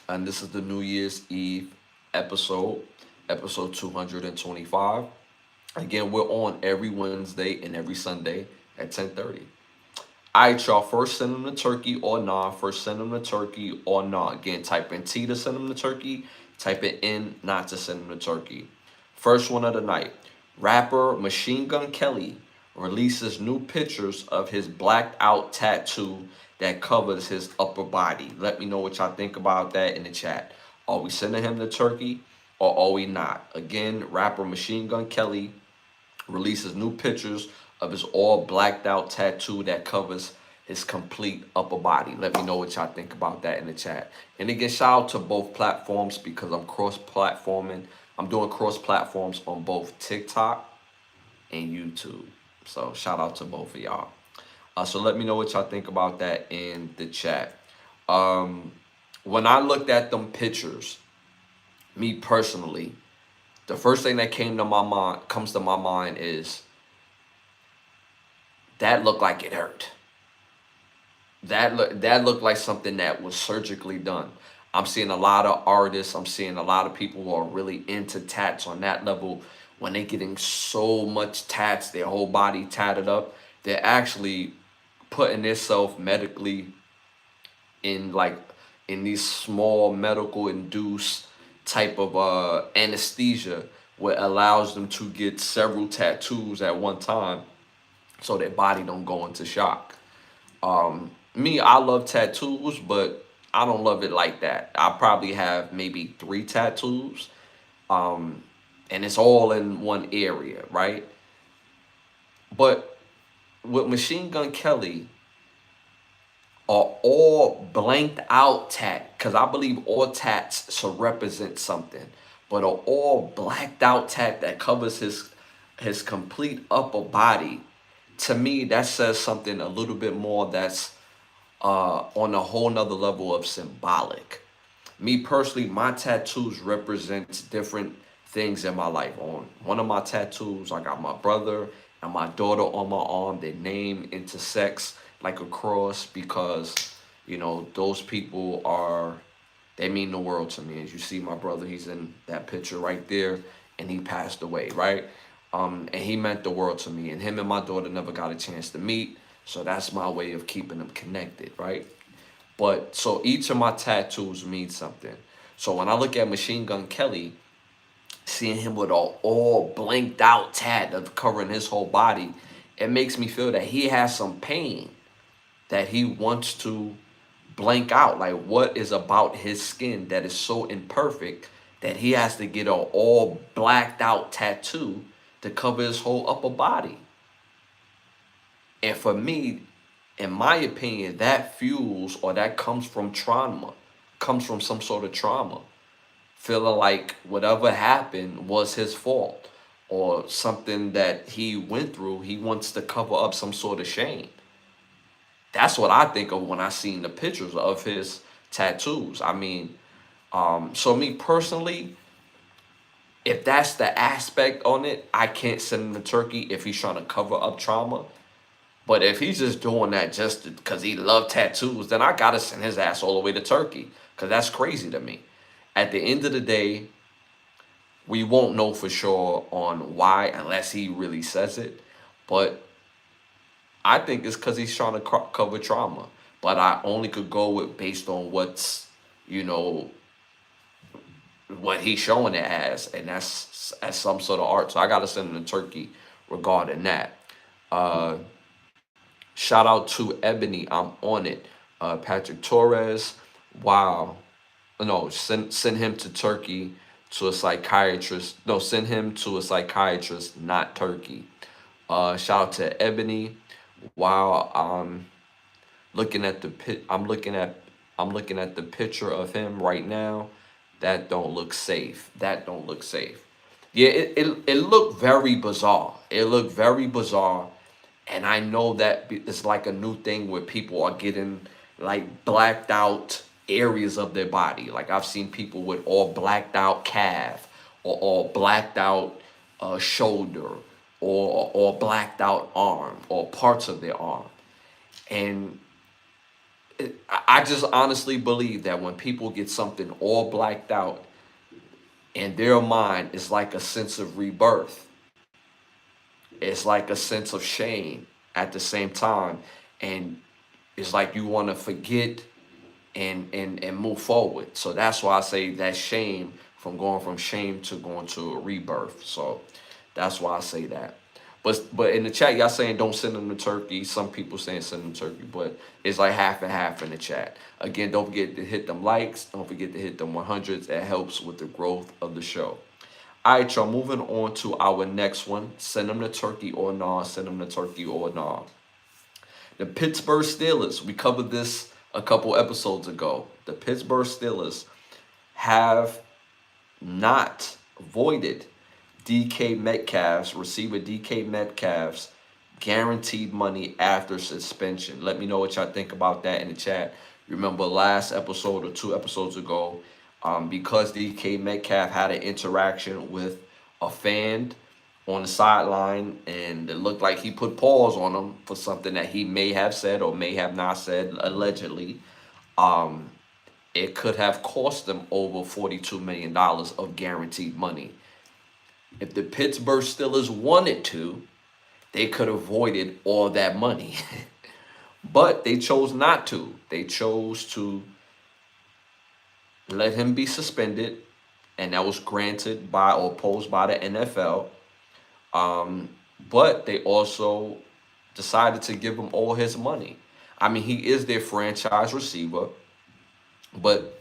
And this is the New Year's Eve episode 225. Again, we're on every Wednesday and every Sunday at 10:30. All right, y'all. First, send them to Turkey or nah. First, send them to Turkey or nah. Again, type in T to send them to Turkey. Type in N not to send them to Turkey. First one of the night. Rapper Machine Gun Kelly releases new pictures of his blacked out tattoo that covers his upper body. Let me know what y'all think about that in the chat. Are we sending him to Turkey or are we not? Again, rapper Machine Gun Kelly releases new pictures of his all blacked out tattoo that covers his complete upper body. Let me know what y'all think about that in the chat. And again, shout out to both platforms because I'm cross-platforming. I'm doing cross-platforms on both TikTok and YouTube. So shout out to both of y'all. So let me know what y'all think about that in the chat. When I looked at them pictures, me personally, the first thing that comes to my mind is that looked like it hurt. That looked like something that was surgically done. I'm seeing a lot of artists. I'm seeing a lot of people who are really into tats on that level. When they're getting so much tats, their whole body tatted up, they're actually putting themselves medically in like in these small medical induced type of anesthesia, where allows them to get several tattoos at one time, so their body don't go into shock. Me, I love tattoos, but I don't love it like that. I probably have maybe 3 tattoos, and it's all in one area, right? But with Machine Gun Kelly, are all blanked out tat, because I believe all tats should represent something, but are all blacked out tat that covers his complete upper body. To me, that says something a little bit more that's on a whole nother level of symbolic. Me personally, my tattoos represent different things in my life. On one of my tattoos, I got my brother and my daughter on my arm. Their name intersects like a cross because, those people they mean the world to me. As you see, my brother, he's in that picture right there, and he passed away, right? And he meant the world to me. And him and my daughter never got a chance to meet, so that's my way of keeping them connected, right? But so each of my tattoos means something. So when I look at Machine Gun Kelly, seeing him with all blanked out tat of covering his whole body, it makes me feel that he has some pain that he wants to blank out. Like, what is about his skin that is so imperfect that he has to get an all blacked out tattoo to cover his whole upper body. And for me, in my opinion, that fuels or that comes from trauma, comes from some sort of trauma. Feeling like whatever happened was his fault or something that he went through, he wants to cover up some sort of shame. That's what I think of when I seen the pictures of his tattoos. I mean, so me personally, if that's the aspect on it, I can't send him to Turkey if he's trying to cover up trauma. But if he's just doing that just because he loved tattoos, then I gotta send his ass all the way to Turkey because that's crazy to me. At the end of the day, we won't know for sure on why unless he really says it. But I think it's because he's trying to cover trauma. But I only could go with based on what's, you know, what he's showing it and that's as some sort of art. So I gotta send him to Turkey regarding that. Uh, Shout out to Ebony, I'm on it. Patrick Torres, wow. No, send him to Turkey to a psychiatrist. No, send him to a psychiatrist, not Turkey. Shout out to Ebony. Wow, looking at the I'm looking at the picture of him right now. That don't look safe. That don't look safe. Yeah, it looked very bizarre. It looked very bizarre. And I know that it's like a new thing where people are getting like blacked out areas of their body. Like I've seen people with all blacked out calf or all blacked out shoulder or blacked out arm or parts of their arm. And I just honestly believe that when people get something all blacked out in their mind, it's like a sense of rebirth. It's like a sense of shame at the same time. And it's like you want to forget and move forward. So that's why I say that shame from going from shame to going to a rebirth. So that's why I say that. But in the chat, y'all saying don't send them to Turkey. Some people saying send them to Turkey, but it's like half and half in the chat. Again, don't forget to hit them likes. Don't forget to hit them 100s. It helps with the growth of the show. All right, y'all, moving on to our next one. Send them to Turkey or not. Send them to Turkey or not. The Pittsburgh Steelers. We covered this a couple episodes ago. The Pittsburgh Steelers have not voided receiver DK Metcalf's guaranteed money after suspension. Let me know what y'all think about that in the chat. Remember last episode or 2 episodes ago, because DK Metcalf had an interaction with a fan on the sideline, and it looked like he put pause on him for something that he may have said or may have not said, allegedly. It could have cost them over $42 million of guaranteed money. If the Pittsburgh Steelers wanted to, they could have avoided all that money. But they chose not to. They chose to let him be suspended, and that was granted by or opposed by the NFL. But they also decided to give him all his money. I mean, he is their franchise receiver, but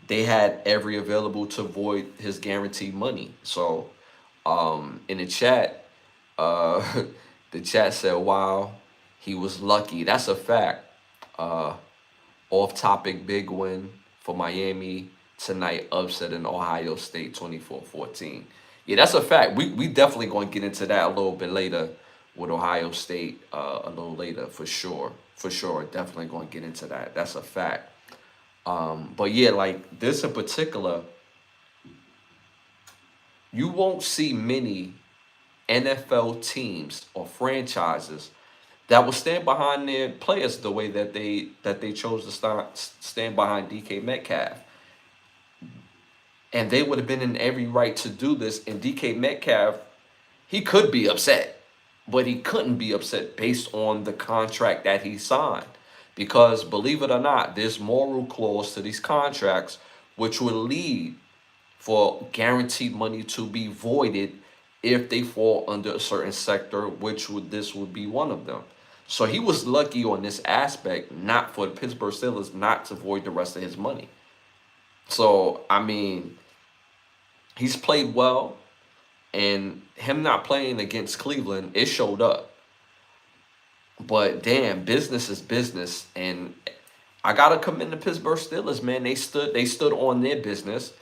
they had every available to void his guaranteed money. So in the chat, the chat said, wow, he was lucky. That's a fact. Off-topic big win for Miami tonight, upsetting Ohio State 24-14. Yeah, that's a fact. We definitely going to get into that a little bit later with Ohio State a little later for sure. For sure, definitely going to get into that. That's a fact. But yeah, like this in particular, you won't see many NFL teams or franchises that will stand behind their players the way that they chose to stand behind DK Metcalf. And they would have been in every right to do this. And DK Metcalf, he could be upset, but he couldn't be upset based on the contract that he signed. Because believe it or not, there's moral clause to these contracts, which would lead for guaranteed money to be voided if they fall under a certain sector, this would be one of them. So he was lucky on this aspect, not for the Pittsburgh Steelers not to void the rest of his money. So, I mean, He's played well, and him not playing against Cleveland, it showed up. But damn, business is business, and I gotta commend the Pittsburgh Steelers, man. They stood on their business,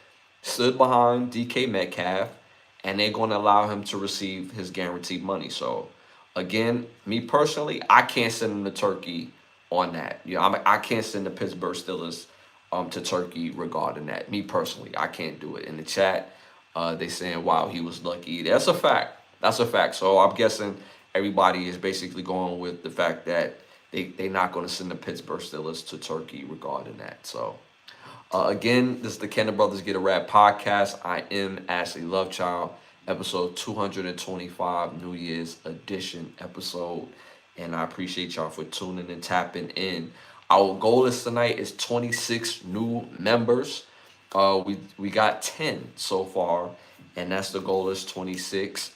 stood behind DK Metcalf, and they're gonna allow him to receive his guaranteed money. So, again, me personally, I can't send him to Turkey on that. I can't send the Pittsburgh Steelers to Turkey regarding that. Me personally, I can't do it. In the chat, they saying, "Wow, he was lucky." That's a fact. That's a fact. So I'm guessing everybody is basically going with the fact that they're not going to send the Pittsburgh Steelers to Turkey regarding that. So, again, this is the Kenner Brothers Get a Rap podcast. I am Ashley Lovechild, episode 225, New Year's edition episode. And I appreciate y'all for tuning and tapping in. Our goal is tonight is 26 new members. We got 10 so far, and that's the goal is 26.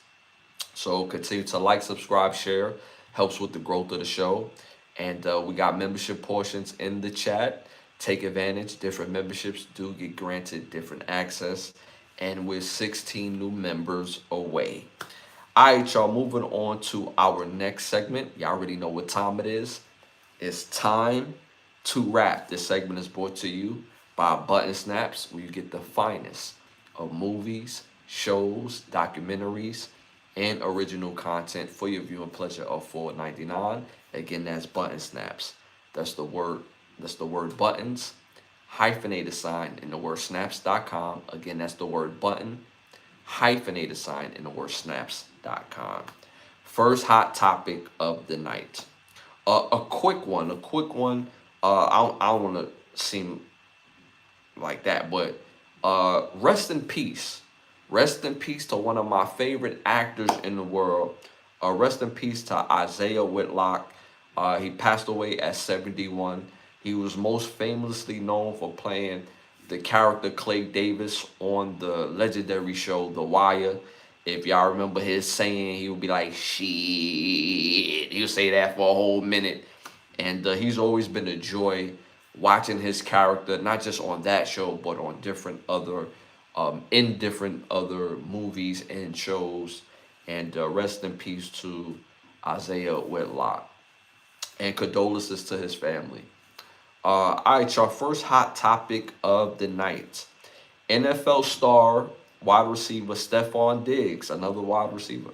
So continue to like, subscribe, share. Helps with the growth of the show. And we got membership portions in the chat. Take advantage. Different memberships do get granted different access. And we're 16 new members away. All right, y'all. Moving on to our next segment. Y'all already know what time it is. It's time to rap. This segment is brought to you by Button Snaps, where you get the finest of movies, shows, documentaries, and original content for your viewing pleasure of $4.99. Again, that's Button Snaps. That's the word buttons, hyphenated sign in the word snaps.com. Again, that's the word button, hyphenated sign in the word snaps.com. First hot topic of the night. A quick one. I don't want to seem like that, but rest in peace. Rest in peace to one of my favorite actors in the world. Rest in peace to Isaiah Whitlock. He passed away at 71. He was most famously known for playing the character Clay Davis on the legendary show The Wire. If y'all remember his saying, he would be like, shit. He would say that for a whole minute. And he's always been a joy watching his character, not just on that show, but on different other movies and shows. And rest in peace to Isaiah Whitlock. And condolences to his family. All right, y'all. First hot topic of the night. NFL star wide receiver Stephon Diggs, another wide receiver.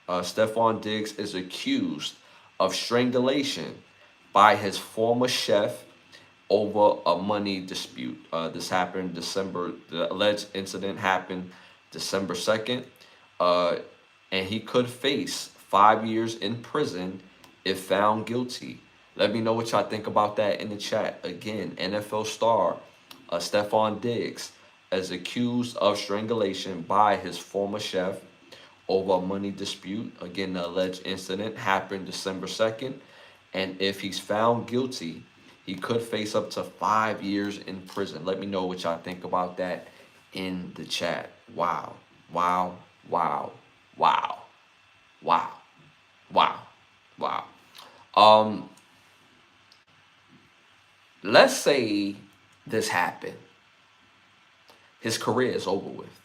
Stephon Diggs is accused of strangulation by his former chef over a money dispute. This happened the alleged incident happened December 2nd. And he could face 5 years in prison if found guilty. Let me know what y'all think about that in the chat. Again, NFL star Stephon Diggs is accused of strangulation by his former chef over a money dispute. Again, the alleged incident happened December 2nd. And if he's found guilty, he could face up to 5 years in prison. Let me know what y'all think about that in the chat. Wow. Wow. Wow. Wow. Wow. Wow. Wow. Let's say this happened. His career is over with.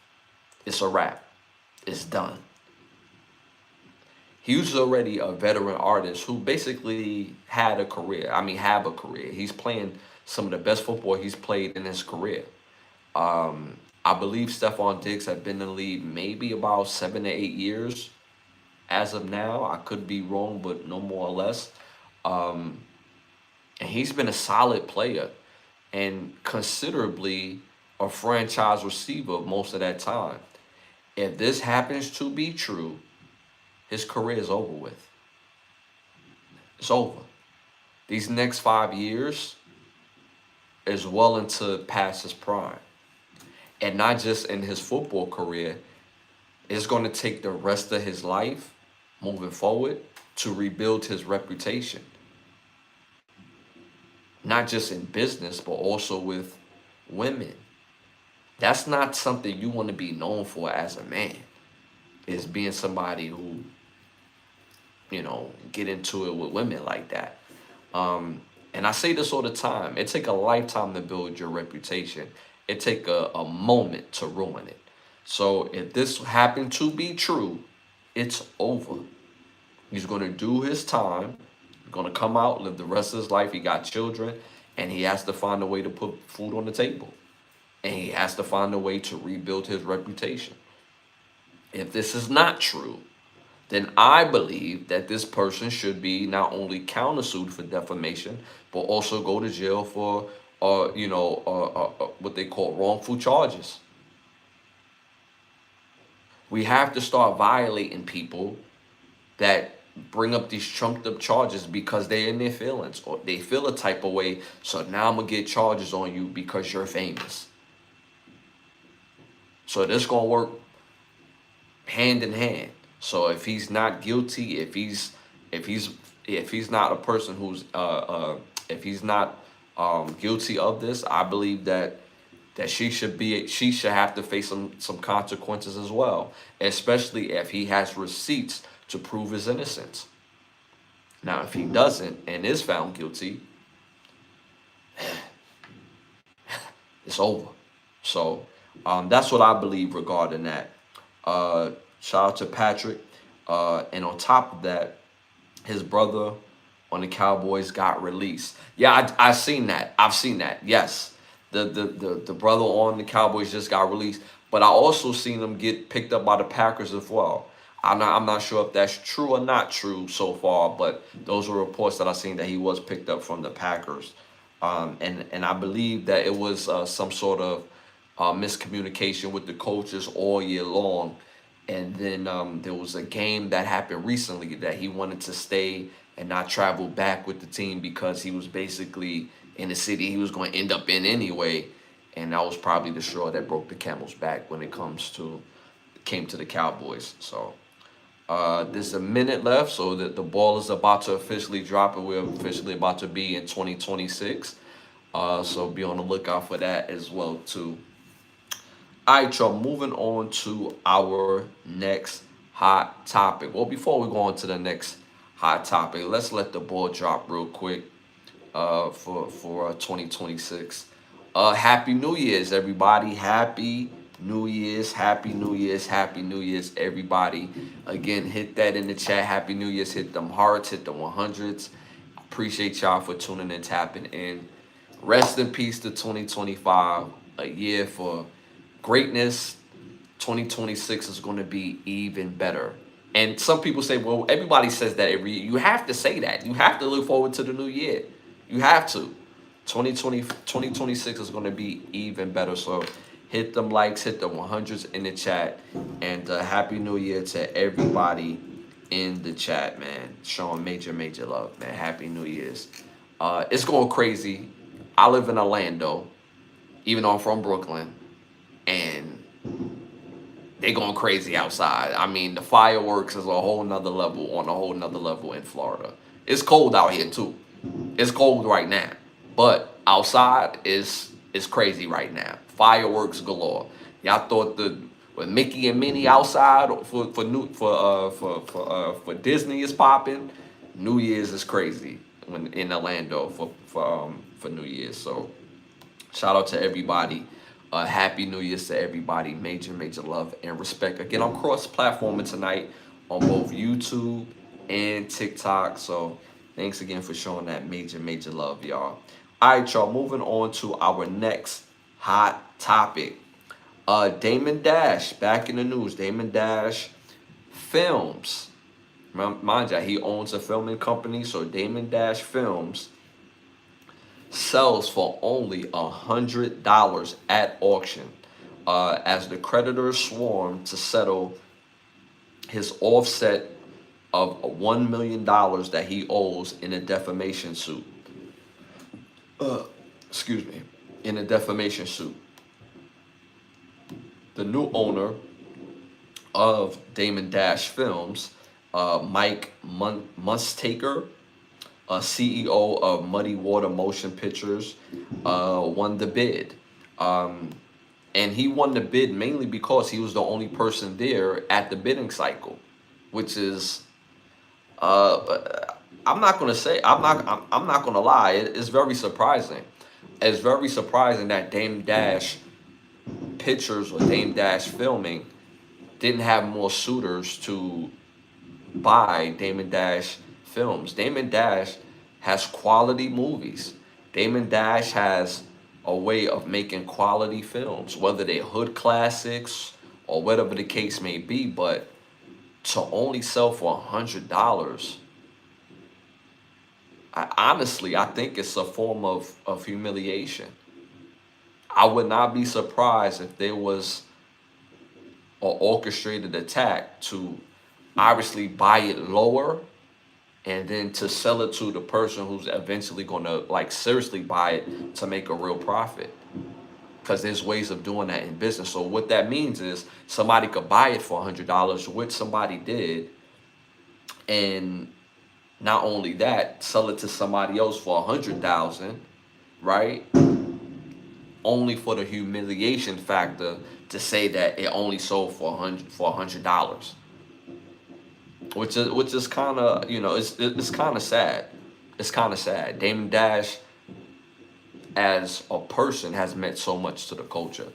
It's a wrap. It's done. He was already a veteran artist who basically have a career. He's playing some of the best football he's played in his career. I believe Stephon Diggs had been in the league maybe about 7 to 8 years as of now. I could be wrong, but no more or less. And he's been a solid player and considerably a franchise receiver most of that time. If this happens to be true, his career is over with. It's over. These next 5 years is well into past his prime. And not just in his football career, it's going to take the rest of his life moving forward to rebuild his reputation. Not just in business, but also with women. That's not something you want to be known for as a man, is being somebody who, get into it with women like that. And I say this all the time. It take a lifetime to build your reputation. It take a moment to ruin it. So if this happened to be true, it's over. He's going to do his time. He's going to come out, live the rest of his life. He got children, and he has to find a way to put food on the table. And he has to find a way to rebuild his reputation. If this is not true, then I believe that this person should be not only countersued for defamation, but also go to jail for, what they call wrongful charges. We have to start violating people that bring up these trumped up charges because they're in their feelings or they feel a type of way. So now I'm gonna get charges on you because you're famous. So this gonna work hand in hand. So if he's not guilty, if he's not a person who's if he's not guilty of this, I believe that she should have to face some consequences as well, especially if he has receipts to prove his innocence. Now, if he doesn't and is found guilty, it's over. So that's what I believe regarding that. Shout out to Patrick. And on top of that, his brother on the Cowboys got released. Yeah, I've seen that. I've seen that. Yes, the brother on the Cowboys just got released. But I also seen him get picked up by the Packers as well. I'm not sure if that's true or not true so far, but those were reports that I seen that he was picked up from the Packers. And I believe that it was some sort of miscommunication with the coaches all year long. And then there was a game that happened recently that he wanted to stay and not travel back with the team because he was basically in the city he was going to end up in anyway. And that was probably the straw that broke the camel's back when it came to the Cowboys. So there's a minute left, so that the ball is about to officially drop, and we're officially about to be in 2026. So be on the lookout for that as well too. All right, y'all, moving on to our next hot topic. Well, before we go on to the next hot topic, let's let the ball drop real quick for 2026. Happy New Year's, everybody. Happy New Year's, Happy New Year's, Happy New Year's, everybody. Again, hit that in the chat. Happy New Year's. Hit them hearts, hit them 100s. Appreciate y'all for tuning and tapping in. Rest in peace to 2025, a year for greatness. 2026 is going to be even better. And some people say, well, everybody says that every year. You have to say that. You have to look forward to the new year. You have to. 2026 is going to be even better. So hit them likes, hit the 100s in the chat. And Happy New Year to everybody in the chat, man. Showing major, major love, man. Happy New Year's. It's going crazy. I live in Orlando, even though I'm from Brooklyn. And they going crazy outside. I mean, the fireworks is a whole nother level, on a whole nother level in Florida. It's cold out here too. It's cold right now. But outside is crazy right now. Fireworks galore. Y'all thought with Mickey and Minnie outside for Disney is popping. New Year's is crazy when in Orlando for New Year's. So shout out to everybody. Happy New Year's to everybody. Major, major love and respect. Again, I'm cross-platforming tonight on both YouTube and TikTok. So thanks again for showing that major, major love, y'all. All right, y'all. Moving on to our next hot topic. Damon Dash, back in the news. Damon Dash Films. Mind you, he owns a filming company. So Damon Dash Films sells for only $100 at auction as the creditors swarm to settle his offset of $1 million that he owes in a defamation suit. Excuse me, in a defamation suit. The new owner of Damon Dash Films, Mike Mustaker, CEO of Muddy Water Motion Pictures, won the bid. And he won the bid mainly because he was the only person there at the bidding cycle, which is, I'm not gonna lie, it's very surprising. It's very surprising that Damon Dash Pictures or Dame Dash Filming didn't have more suitors to buy Damon Dash films. Damon Dash has quality movies. Damon Dash has a way of making quality films, whether they're hood classics or whatever the case may be. But to only sell for $100, I think it's a form of humiliation. I would not be surprised if there was an orchestrated attack to obviously buy it lower and then to sell it to the person who's eventually going to like seriously buy it to make a real profit, because there's ways of doing that in business. So what that means is somebody could buy it for $100, which somebody did, and not only that, sell it to somebody else for 100,000, right? Only for the humiliation factor to say that it only sold for $100, which is kind of, it's kind of sad. It's kind of sad. Damon Dash as a person has meant so much to the culture.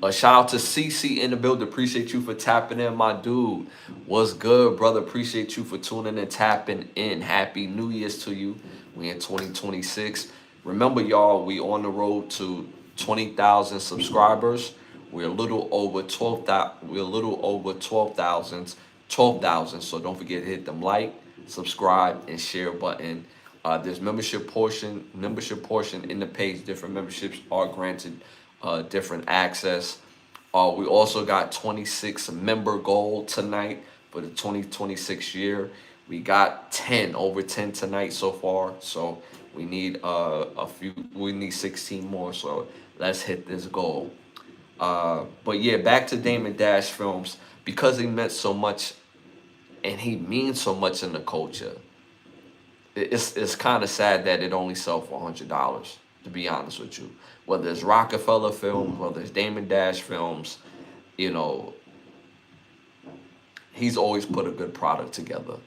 A shout out to CC in the build. Appreciate you for tapping in, my dude. What's good, brother? Appreciate you for tuning and tapping in. Happy New Year's to you. We in 2026. Remember, y'all, we on the road to 20,000 subscribers. We're a little over 12,000. We're a little over 12,000. 12,000. So don't forget to hit them like, subscribe, and share button. There's membership portion in the page. Different memberships are granted different access. We also got 26 member goal tonight for the 2026 year. We got over 10 tonight so far. So we need we need 16 more. So let's hit this goal. But yeah, back to Damon Dash Films, because he meant so much and he means so much in the culture. It's kind of sad that it only sells for $100, to be honest with you. Whether it's Rockefeller Films, whether it's Damon Dash Films, he's always put a good product together.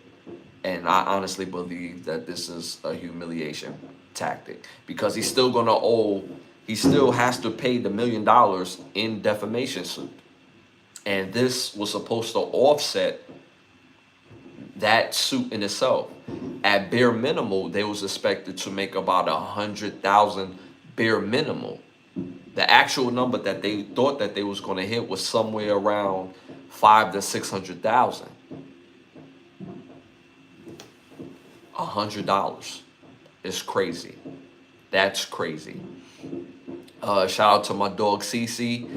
And I honestly believe that this is a humiliation tactic, because he's still going to owe, he still has to pay the $1 million in defamation suit. And this was supposed to offset that suit in itself. At bare minimal, they was expected to make about 100,000 bare minimal. The actual number that they thought that they was going to hit was somewhere around 500,000 to 600,000. $100 is crazy. That's crazy. Shout out to my dog CC,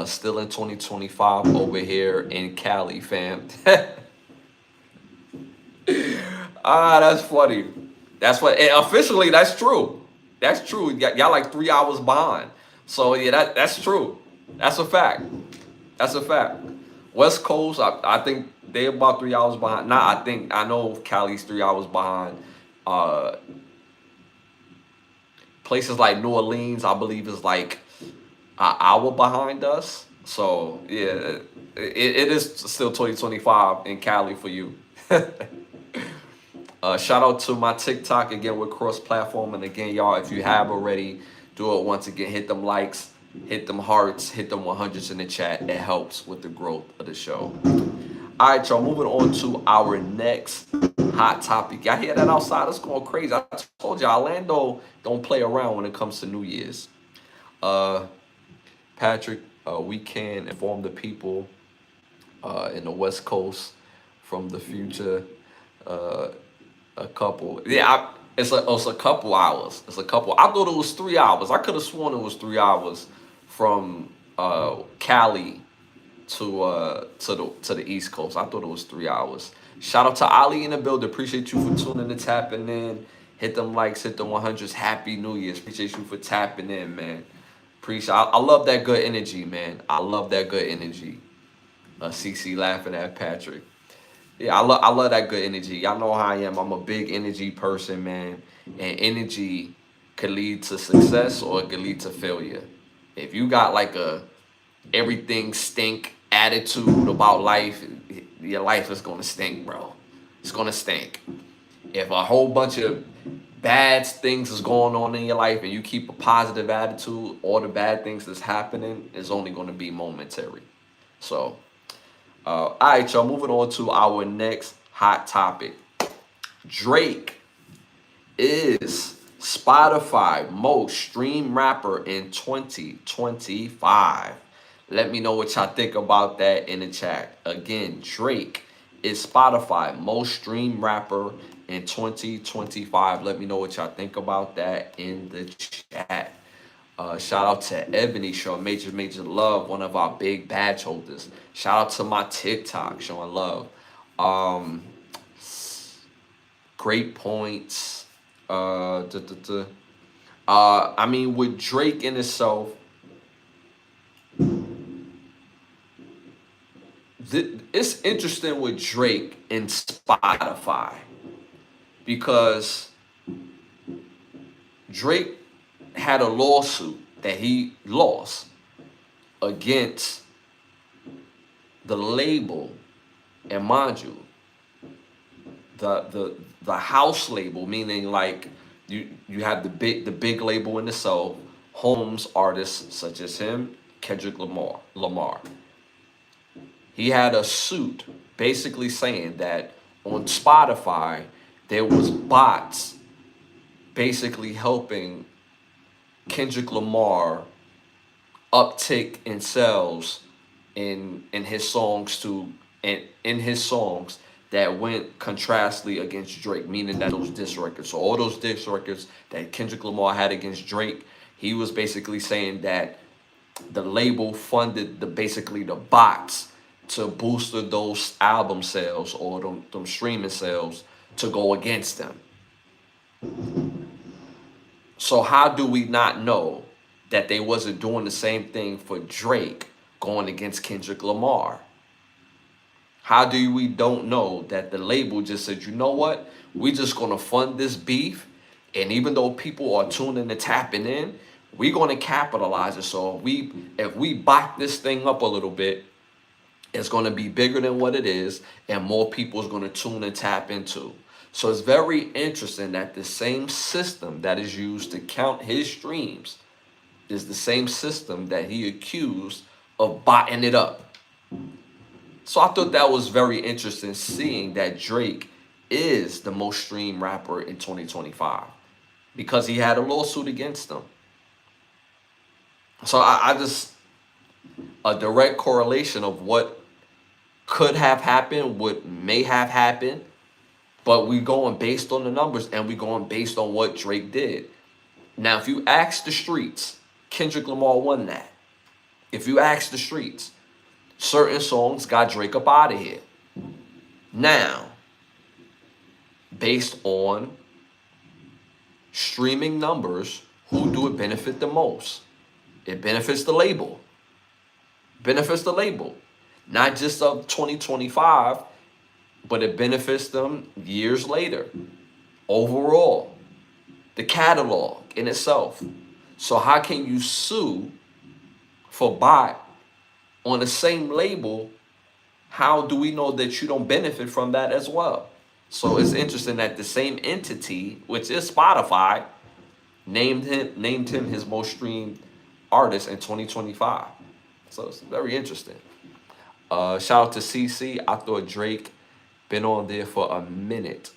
still in 2025 over here in Cali, fam. That's funny. That's what, officially, that's true. That's true. Y'all like 3 hours behind. So yeah, that's true. That's a fact. That's a fact. West Coast, I think they about 3 hours behind. I know Cali's 3 hours behind. Places like New Orleans, I believe, is like an hour behind us. So yeah, it is still 2025 in Cali for you. Shout out to my TikTok again with cross-platform. And again, y'all, if you have already, do it once again. Hit them likes, hit them hearts, hit them 100s in the chat. It helps with the growth of the show. All right, y'all, moving on to our next hot topic. Y'all hear that outside? It's going crazy. I told y'all, Orlando don't play around when it comes to New Year's. Patrick, we can inform the people in the West Coast from the future. A couple, it's a couple hours. It's a couple. I thought it was 3 hours. I could have sworn it was 3 hours from Cali to the East Coast. I thought it was 3 hours. Shout out to Ali in the building. Appreciate you for tuning and tapping in. Hit them likes, hit them 100s. Happy New Year's. Appreciate you for tapping in, man. Appreciate. I love that good energy, man. I love that good energy. CC laughing at Patrick. Yeah, I love that good energy. Y'all know how I am. I'm a big energy person, man. And energy could lead to success or it could lead to failure. If you got like a everything stink attitude about life, your life is gonna stink, bro. It's gonna stink. If a whole bunch of bad things is going on in your life and you keep a positive attitude, all the bad things that's happening is only going to be momentary. So, all right, y'all, moving on to our next hot topic. Drake is Spotify most streamed rapper in 2025. Let me know what y'all think about that in the chat. Again, Drake is Spotify most streamed rapper in 2025. Let me know what y'all think about that in the chat. Shout out to Ebony showing major love, one of our big badge holders. Shout out to my TikTok showing love. Um, Great points. I mean, with Drake in itself, it's interesting with Drake and Spotify because Drake had a lawsuit that he lost against the label, and mind you, the house label, meaning like you have the big label in the South, homes artists such as him, Kendrick Lamar. He had a suit basically saying that on Spotify there was bots basically helping Kendrick Lamar uptick in sales in his songs in his songs that went contrastly against Drake, meaning that those diss records. So all those diss records that Kendrick Lamar had against Drake, he was basically saying that the label funded basically the bots to boost those album sales or them streaming sales to go against them. So how do we not know that they wasn't doing the same thing for Drake going against Kendrick Lamar? How do we don't know that the label just said, you know what? We're just going to fund this beef. And even though people are tuning and tapping in, we're going to capitalize it. So if we back this thing up a little bit, it's going to be bigger than what it is. And more people is going to tune and tap into. So it's very interesting that the same system that is used to count his streams is the same system that he accused of botting it up. So I thought that was very interesting, seeing that Drake is the most streamed rapper in 2025 because he had a lawsuit against him. So I just, a direct correlation of what could have happened, what may have happened, but we going based on the numbers and we going based on what Drake did. Now, if you ask the streets, Kendrick Lamar won that. If you ask the streets, certain songs got Drake up out of here. Now, based on streaming numbers, who do it benefit the most? It benefits the label. Benefits the label. Not just of 2025, but it benefits them years later. Overall, the catalog in itself. So how can you sue for bot on the same label? How do we know that you don't benefit from that as well? So it's interesting that the same entity, which is Spotify, named him his most streamed artist in 2025. So it's very interesting. Shout out to CC. I thought Drake been on there for a minute.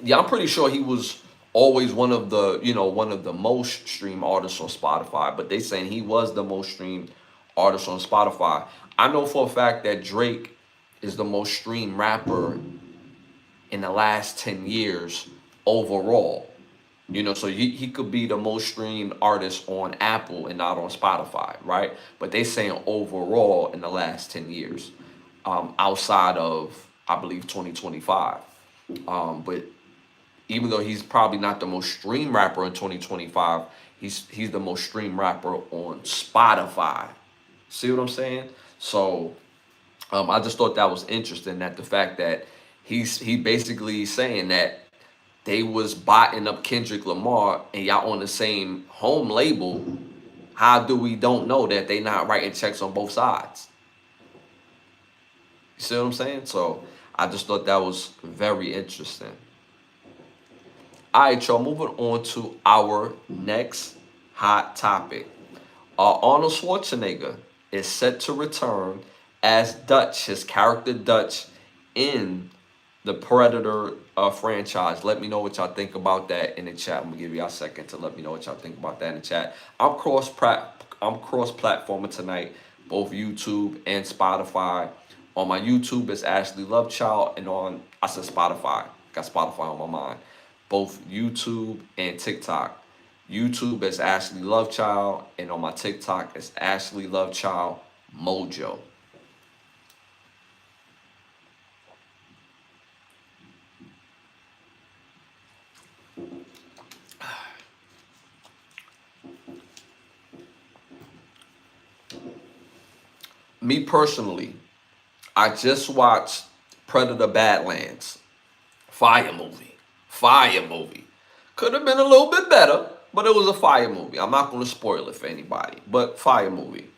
Yeah, I'm pretty sure he was always one of the most streamed artists on Spotify, but they saying he was the most streamed artist on Spotify. I know for a fact that Drake is the most streamed rapper in the last 10 years overall. So he could be the most streamed artist on Apple and not on Spotify, right? But they saying overall in the last 10 years, outside of, I believe, 2025. But even though he's probably not the most streamed rapper in 2025, he's the most streamed rapper on Spotify. See what I'm saying? So I just thought that was interesting, that the fact that he basically saying that they was botting up Kendrick Lamar and y'all on the same home label. How do we don't know that they not writing checks on both sides? You see what I'm saying? So I just thought that was very interesting. All right, y'all, moving on to our next hot topic. Arnold Schwarzenegger is set to return as Dutch, his character Dutch, in the Predator franchise. Let me know what y'all think about that in the chat. I'm gonna give y'all a second to let me know what y'all think about that in the chat. I'm cross platforming tonight, both YouTube and Spotify. On my YouTube, it's Ashley Lovechild, and I said Spotify. Got Spotify on my mind. Both YouTube and TikTok. YouTube is Ashley Lovechild, and on my TikTok it's Ashley Lovechild Mojo. Me personally, I just watched Predator Badlands. Fire movie. Fire movie. Could have been a little bit better, but it was a fire movie. I'm not going to spoil it for anybody, but fire movie.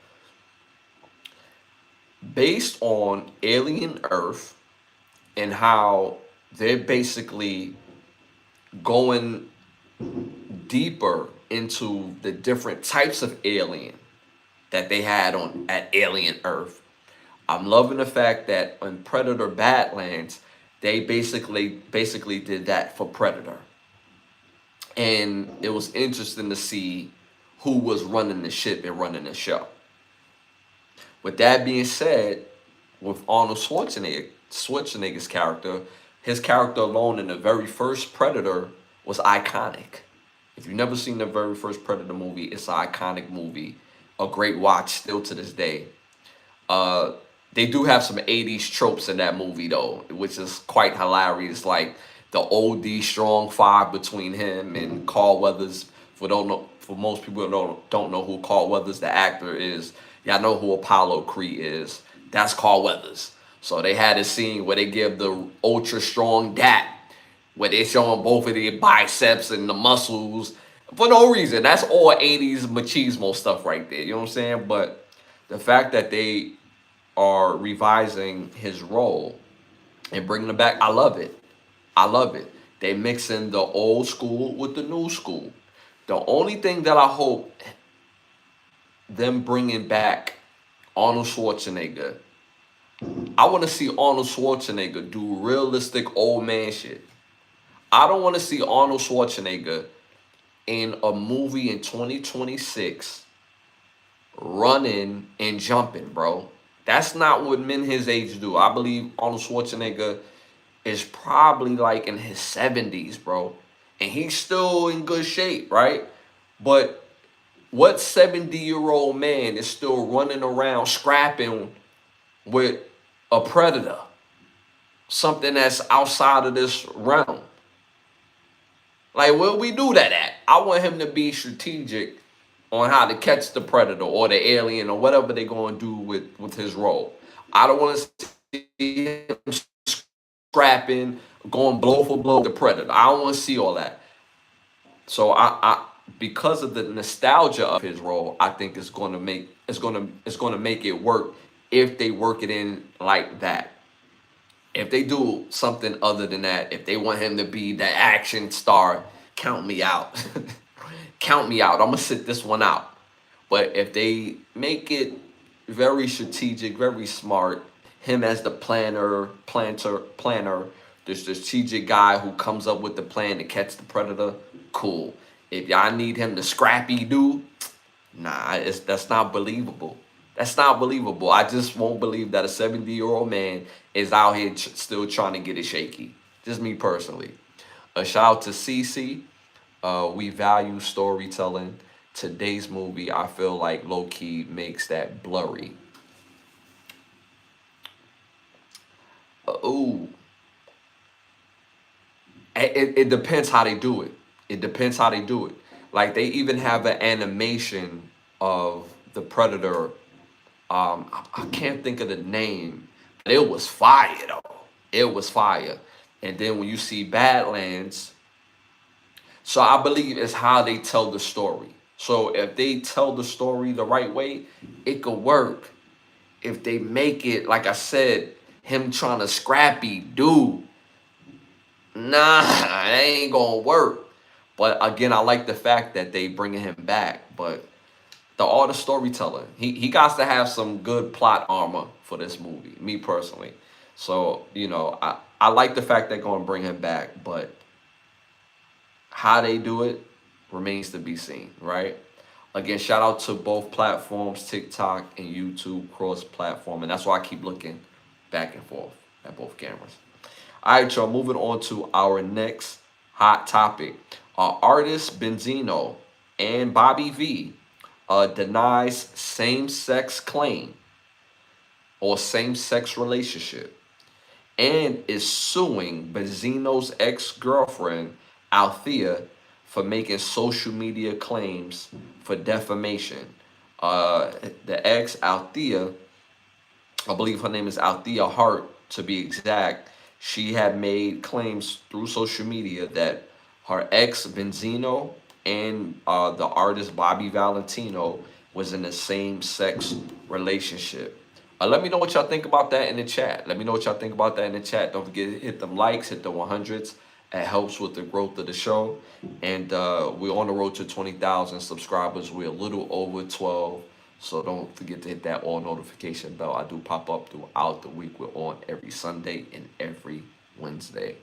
Based on Alien Earth and how they're basically going deeper into the different types of alien that they had on at Alien Earth. I'm loving the fact that on Predator Badlands, they basically did that for Predator. And it was interesting to see who was running the ship and running the show. With that being said, with Arnold Schwarzenegger's character, his character alone in the very first Predator was iconic. If you've never seen the very first Predator movie, it's an iconic movie, a great watch still to this day. They do have some 80s tropes in that movie though, which is quite hilarious. Like the OD strong five between him and Carl Weathers. For most people who don't know who Carl Weathers, the actor, is, y'all know who Apollo Creed is. That's Carl Weathers. So they had a scene where they give the ultra strong dap, where they showing both of their biceps and the muscles for no reason. That's all 80s machismo stuff right there. You know what I'm saying? But the fact that they are revising his role and bringing him back, I love it. I love it. They mixing the old school with the new school. The only thing that I hope them bringing back Arnold Schwarzenegger, I want to see Arnold Schwarzenegger do realistic old man shit. I don't want to see Arnold Schwarzenegger in a movie in 2026 running and jumping, bro. That's not what men his age do. I believe Arnold Schwarzenegger is probably like in his 70s, bro. And he's still in good shape, right? But what 70-year-old man is still running around scrapping with a predator? Something that's outside of this realm. Like, where we do that at? I want him to be strategic on how to catch the predator or the alien or whatever they're going to do with his role. I don't want to see him scrapping, going blow for blow with the predator. I don't want to see all that. So I because of the nostalgia of his role, I think it's going to make it work if they work it in like that. If they do something other than that, if they want him to be the action star, count me out. Count me out. I'm gonna sit this one out. But if they make it very strategic, very smart, him as the planner, the strategic guy who comes up with the plan to catch the predator, cool. If y'all need him to scrappy do, nah, that's not believable. That's not believable. I just won't believe that a 70-year-old man is out here still trying to get it shaky. Just me personally. A shout out to CC. We value storytelling. Today's movie, I feel like low-key makes that blurry. Ooh. It depends how they do it. It depends how they do it. Like, they even have an animation of the Predator. I can't think of the name, but it was fire though. It was fire. And then when you see Badlands, so I believe it's how they tell the story. So if they tell the story the right way, it could work. If they make it, like I said, him trying to scrappy dude, nah, it ain't gonna work. But again, I like the fact that they bringing him back. But the art of storytelling, he got to have some good plot armor for this movie. Me personally, so I like the fact they're going to bring him back, but how they do it remains to be seen, right? Again, shout out to both platforms, TikTok and YouTube, cross-platform, and that's why I keep looking back and forth at both cameras. All right, y'all, moving on to our next hot topic. Artist Benzino and Bobby V denies same-sex claim or same-sex relationship and is suing Benzino's ex-girlfriend, Althea, for making social media claims for defamation. The ex, Althea, I believe her name is Althea Hart to be exact, she had made claims through social media that her ex, Benzino, and the artist Bobby Valentino was in the same sex relationship. Let me know what y'all think about that in the chat. Let me know what y'all think about that in the chat. Don't forget to hit them likes, hit the 100s. It helps with the growth of the show. And we're on the road to 20,000 subscribers. We're a little over 12. So don't forget to hit that all notification bell. I do pop up throughout the week. We're on every Sunday and every Wednesday.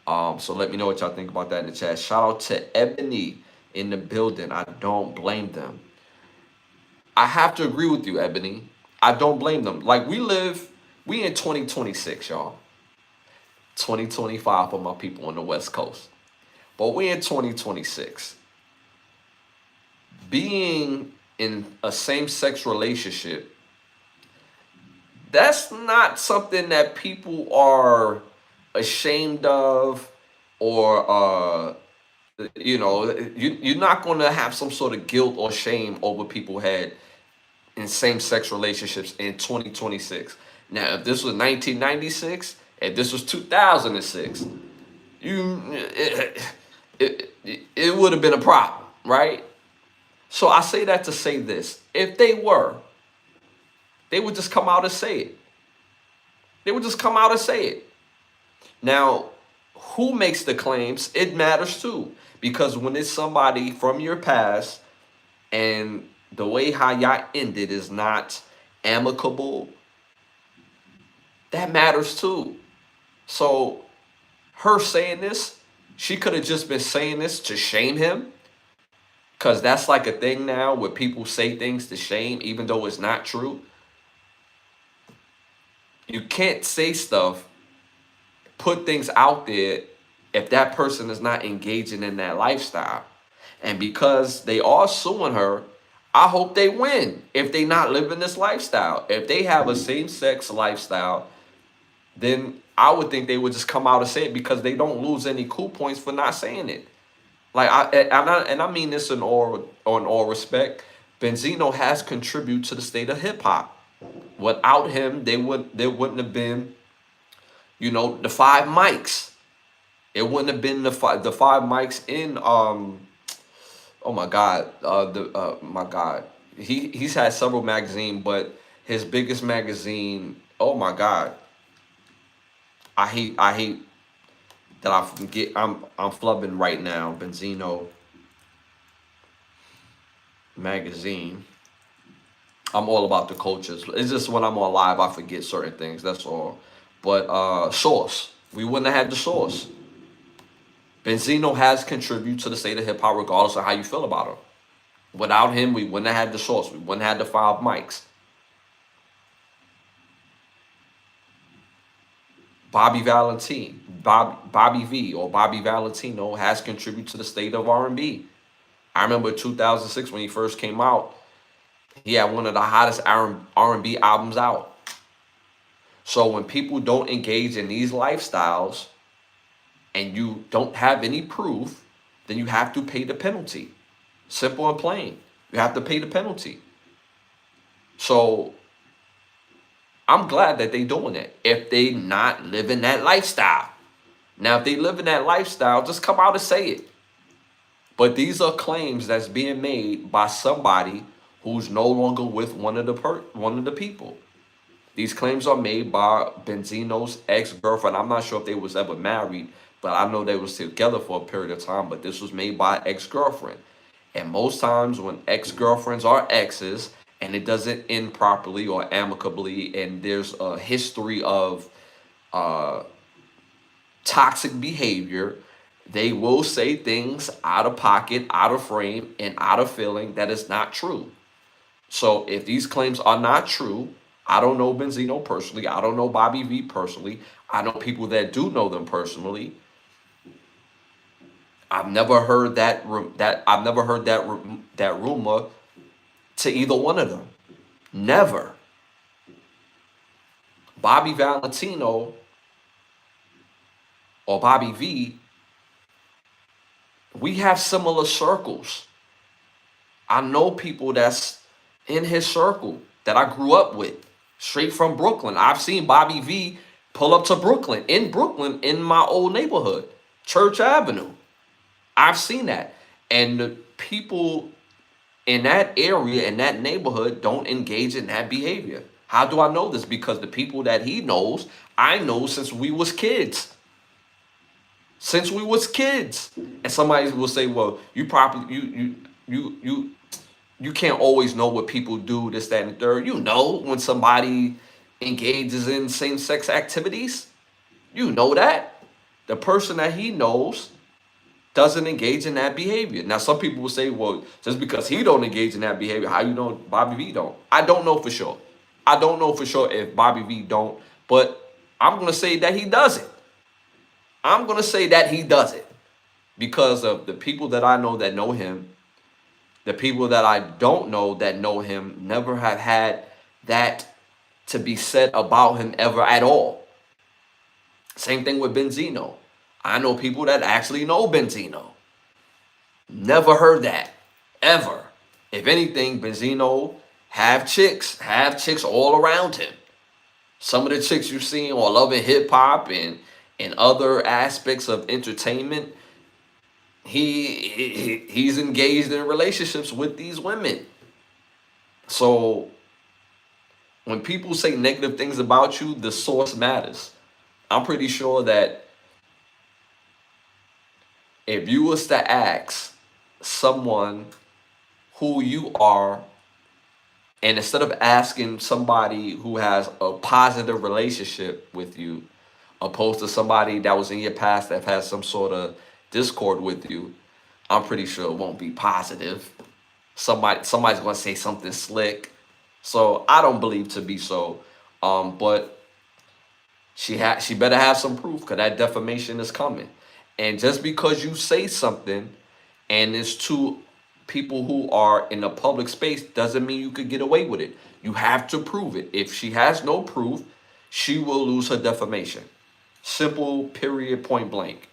So let me know what y'all think about that in the chat. Shout out to Ebony in the building. I don't blame them. I have to agree with you, Ebony. I don't blame them. Like we in 2026, y'all. 2025 for my people on the West Coast. But we in 2026. Being in a same-sex relationship, that's not something that people are ashamed of, or you're not going to have some sort of guilt or shame over people's head in same-sex relationships in 2026. Now, if this was 1996, if this was 2006, it would have been a problem, right? So I say that to say this: if they would just come out and say it. They would just come out and say it. Now, who makes the claims? It matters too, because when it's somebody from your past and the way how y'all ended is not amicable, that matters too. So her saying this, she could have just been saying this to shame him, because that's like a thing now where people say things to shame even though it's not true. You can't say stuff, put things out there if that person is not engaging in that lifestyle. And because they are suing her, I hope they win if they not living this lifestyle. If they have a same-sex lifestyle, then I would think they would just come out and say it, because they don't lose any cool points for not saying it. Like I mean this in all respect. Benzino has contributed to the state of hip hop. Without him, there wouldn't have been, the 5 mics. It wouldn't have been the five mics in oh my God, my God. He's had several magazines, but his biggest magazine, oh my God. I hate that I'm flubbing right now. Benzino magazine. I'm all about the cultures. It's just when I'm on live, I forget certain things. That's all. But Source, we wouldn't have had the Source. Benzino has contributed to the state of hip hop, regardless of how you feel about him. Without him, we wouldn't have had the Source. We wouldn't have had the 5 mics. Bobby V or Bobby Valentino has contributed to the state of R&B. I remember 2006 when he first came out, he had one of the hottest R&B albums out. So when people don't engage in these lifestyles and you don't have any proof, then you have to pay the penalty. Simple and plain. You have to pay the penalty. So I'm glad that they doing it if they not living that lifestyle. Now, if they live in that lifestyle, just come out and say it. But these are claims that's being made by somebody who's no longer with one of the people. These claims are made by Benzino's ex-girlfriend. I'm not sure if they was ever married, but I know they was together for a period of time, but this was made by ex-girlfriend. And most times when ex-girlfriends are exes and it doesn't end properly or amicably, and there's a history of uh, toxic behavior, they will say things out of pocket, out of frame, and out of feeling that is not true. So if these claims are not true, I don't know Benzino personally. I don't know Bobby V personally. I know people that do know them personally. I've never heard that rumor to either one of them. Never. Bobby Valentino or Bobby V, we have similar circles. I know people that's in his circle that I grew up with, straight from Brooklyn. I've seen Bobby V pull up to Brooklyn, in my old neighborhood, Church Avenue. I've seen that. And the people in that area, in that neighborhood, don't engage in that behavior. How do I know this? Because the people that he knows, I know since we was kids. Since we was kids. And somebody will say, well, you probably you can't always know what people do, this, that, and the third. You know when somebody engages in same-sex activities. You know that. The person that he knows doesn't engage in that behavior. Now, some people will say, well, just because he don't engage in that behavior, how you know Bobby V don't? I don't know for sure. I don't know for sure if Bobby V don't, but I'm going to say that he does it. I'm going to say that he does it because of the people that I know that know him. The people that I don't know that know him never have had that to be said about him ever at all. Same thing with Benzino. I know people that actually know Benzino. Never heard that, ever. If anything, Benzino have chicks all around him. Some of the chicks you've seen on Love and Hip Hop and other aspects of entertainment, he's engaged in relationships with these women. So when people say negative things about you, the source matters. I'm pretty sure that if you was to ask someone who you are, and instead of asking somebody who has a positive relationship with you, opposed to somebody that was in your past that has some sort of discord with you, I'm pretty sure it won't be positive. Somebody's gonna say something slick. So I don't believe to be so. But she better have some proof because that defamation is coming. And just because you say something and it's to people who are in a public space doesn't mean you could get away with it. You have to prove it. If she has no proof, she will lose her defamation. Simple, period, point blank.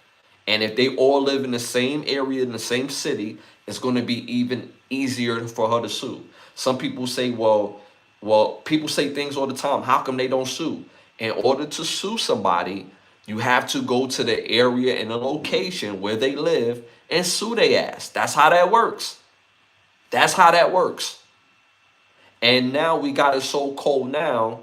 And if they all live in the same area, in the same city, it's going to be even easier for her to sue. Some people say, well, people say things all the time. How come they don't sue? In order to sue somebody, you have to go to the area and the location where they live and sue their ass. That's how that works. That's how that works. And now we got it so cold now,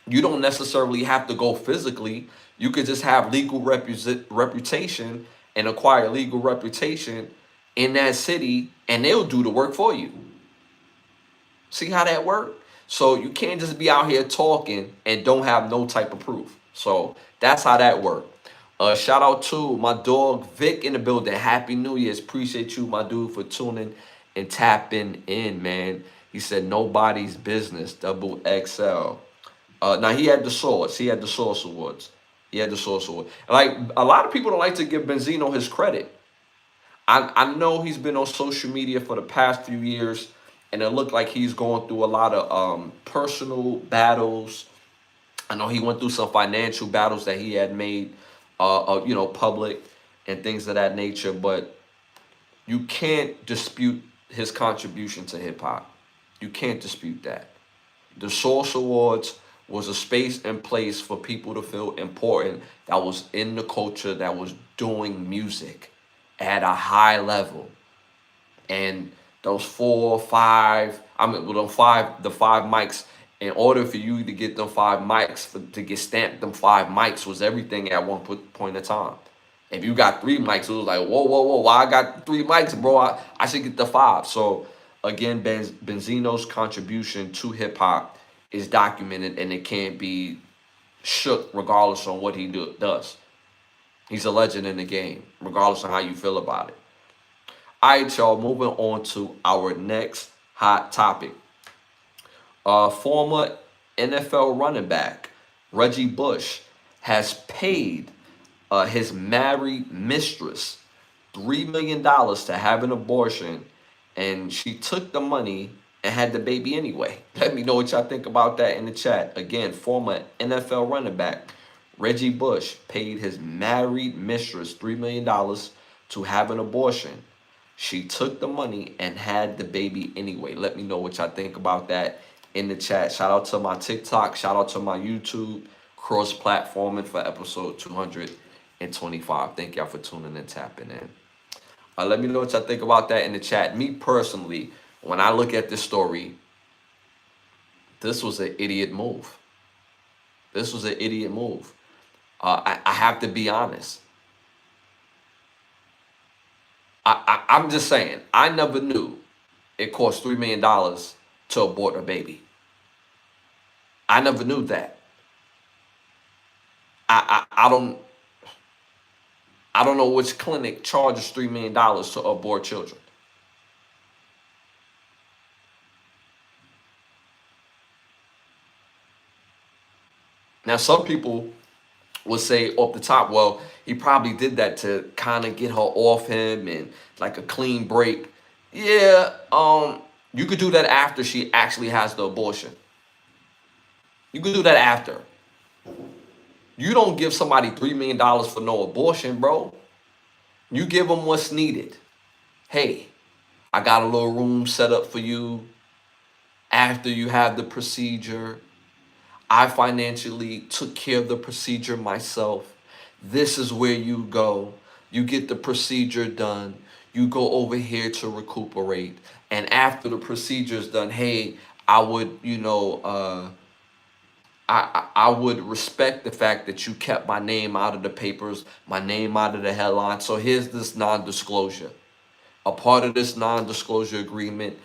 you don't necessarily have to go physically. You could just have legal reputation and acquire legal reputation in that city, and they'll do the work for you. See how that works? So you can't just be out here talking and don't have no type of proof. So that's how that works. Shout out to my dog Vic in the building. Happy New Year's. Appreciate you, my dude, for tuning and tapping in, man. He said nobody's business. Double XL. Now he had the source. He had the source awards. He had the source award. Like a lot of people don't like to give Benzino his credit. I know he's been on social media for the past few years, and it looked like he's going through a lot of personal battles. I know he went through some financial battles that he had made, public and things of that nature. But you can't dispute his contribution to hip hop. You can't dispute that. The Source Awards was a space and place for people to feel important that was in the culture, that was doing music at a high level. And those the five mics, in order for you to get them 5 mics, to get stamped them 5 mics was everything at one point in time. If you got 3 mics, it was like, whoa, whoa, whoa, why I got 3 mics, bro? I should get the 5. So again, Benzino's contribution to hip hop is documented, and it can't be shook regardless on what he does. He's a legend in the game, regardless of how you feel about it. All right, y'all, moving on to our next hot topic. Former NFL running back Reggie Bush has paid his married mistress $3 million to have an abortion, and she took the money and had the baby anyway. Let me know what y'all think about that in the chat. Again, former NFL running back Reggie Bush paid his married mistress $3 million to have an abortion. She took the money and had the baby anyway. Let me know what y'all think about that in the chat. Shout out to my TikTok. Shout out to my YouTube. Cross-platforming for episode 225. Thank y'all for tuning and tapping in. Let me know what y'all think about that in the chat. Me personally, when I look at this story, this was an idiot move. This was an idiot move. I have to be honest. I'm just saying, I never knew it cost $3 million to abort a baby. I never knew that. I don't know which clinic charges $3 million to abort children. Now, some people would say off the top, well, he probably did that to kind of get her off him and like a clean break. Yeah, you could do that after she actually has the abortion. You could do that after. You don't give somebody $3 million for no abortion, bro. You give them what's needed. Hey, I got a little room set up for you after you have the procedure. I financially took care of the procedure myself. This is where you go. You get the procedure done. You go over here to recuperate. And after the procedure is done, hey, I would, I would respect the fact that you kept my name out of the papers, my name out of the headline. So here's this non-disclosure. A part of this non-disclosure agreement,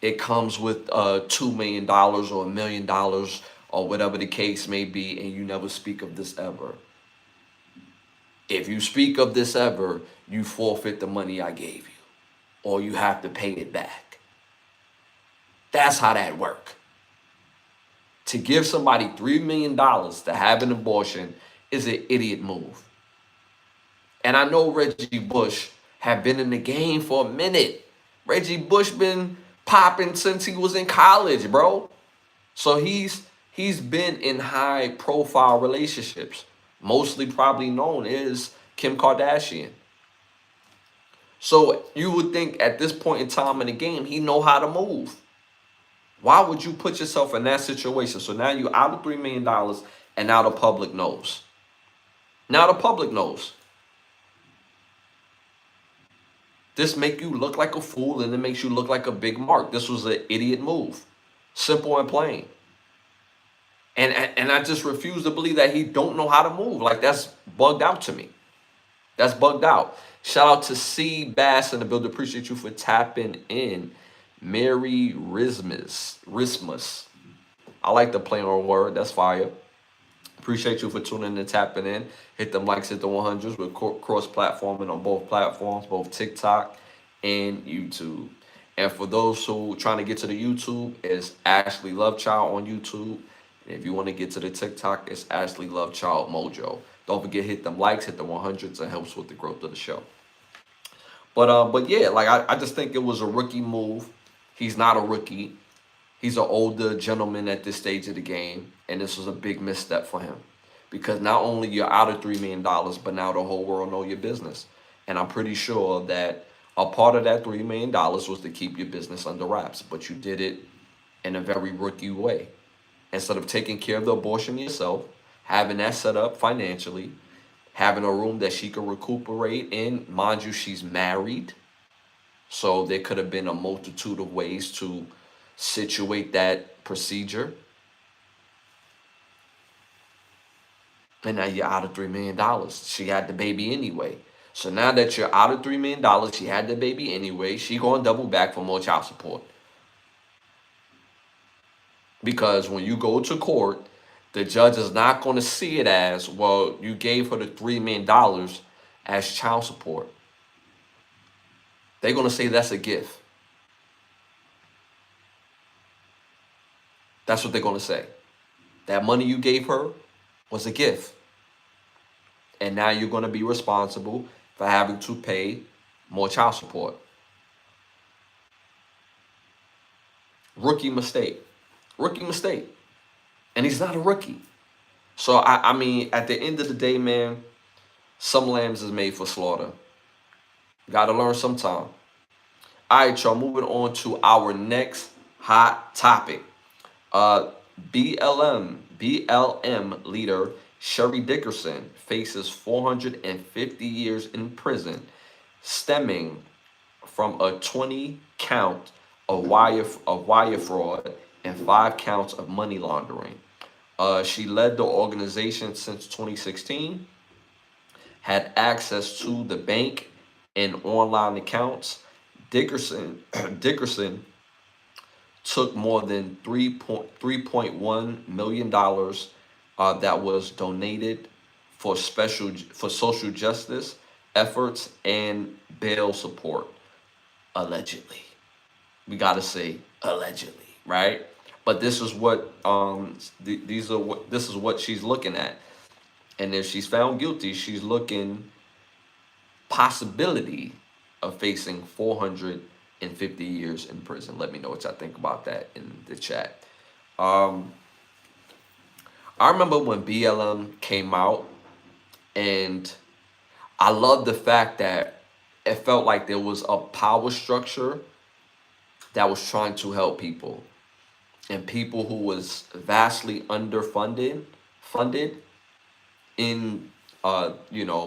it comes with $2 million or $1 million or whatever the case may be, and you never speak of this ever. If you speak of this ever, you forfeit the money I gave you, or you have to pay it back. That's how that works. To give somebody $3 million to have an abortion is an idiot move. And I know Reggie Bush have been in the game for a minute. Reggie Bush been popping since he was in college, bro. So he's been in high profile relationships, mostly probably known as Kim Kardashian. So you would think at this point in time in the game, he know how to move. Why would you put yourself in that situation? So now you're out of $3 million and now the public knows. Now the public knows. This make you look like a fool and it makes you look like a big mark. This was an idiot move. Simple and plain. And I just refuse to believe that he don't know how to move. Like, that's bugged out to me. That's bugged out. Shout out to C Bass in the building. Appreciate you for tapping in. Mary Rismus. I like the play on word. That's fire. Appreciate you for tuning in and tapping in. Hit them likes, hit the 100s. We're cross-platforming on both platforms, both TikTok and YouTube. And for those who trying to get to the YouTube, it's Ashley Lovechild on YouTube. And if you want to get to the TikTok, it's Ashley Lovechild Mojo. Don't forget, hit them likes, hit the 100s. It helps with the growth of the show. But yeah, like I just think it was a rookie move. He's not a rookie. He's an older gentleman at this stage of the game, and this was a big misstep for him. Because not only you're out of $3 million, but now the whole world know your business. And I'm pretty sure that a part of that $3 million was to keep your business under wraps, but you did it in a very rookie way. Instead of taking care of the abortion yourself, having that set up financially, having a room that she could recuperate in. Mind you, she's married. So there could have been a multitude of ways to situate that procedure. And now you're out of $3 million. She had the baby anyway. So now that you're out of $3 million, she had the baby anyway. She gonna double back for more child support. Because when you go to court, the judge is not going to see it as, well, you gave her the $3 million as child support. They're going to say that's a gift. That's what they're going to say. That money you gave her was a gift. And now you're going to be responsible for having to pay more child support. Rookie mistake. Rookie mistake. And he's not a rookie. So, I mean, at the end of the day, man, some lambs is made for slaughter. Got to learn sometime. All right, y'all, moving on to our next hot topic. BLM leader Sherry Dickerson faces 450 years in prison, stemming from a 20-count of wire fraud and 5 counts of money laundering. She led the organization since 2016, had access to the bank and online accounts. Dickerson took more than $3.1 million that was donated for social justice efforts and bail support. Allegedly, we gotta say allegedly, right? But this is what this is what she's looking at, and if she's found guilty, she's looking possibility of facing 450 years in prison. Let me know what y'all think about that in the chat. I remember when BLM came out, and I love the fact that it felt like there was a power structure that was trying to help people, and people who was vastly funded in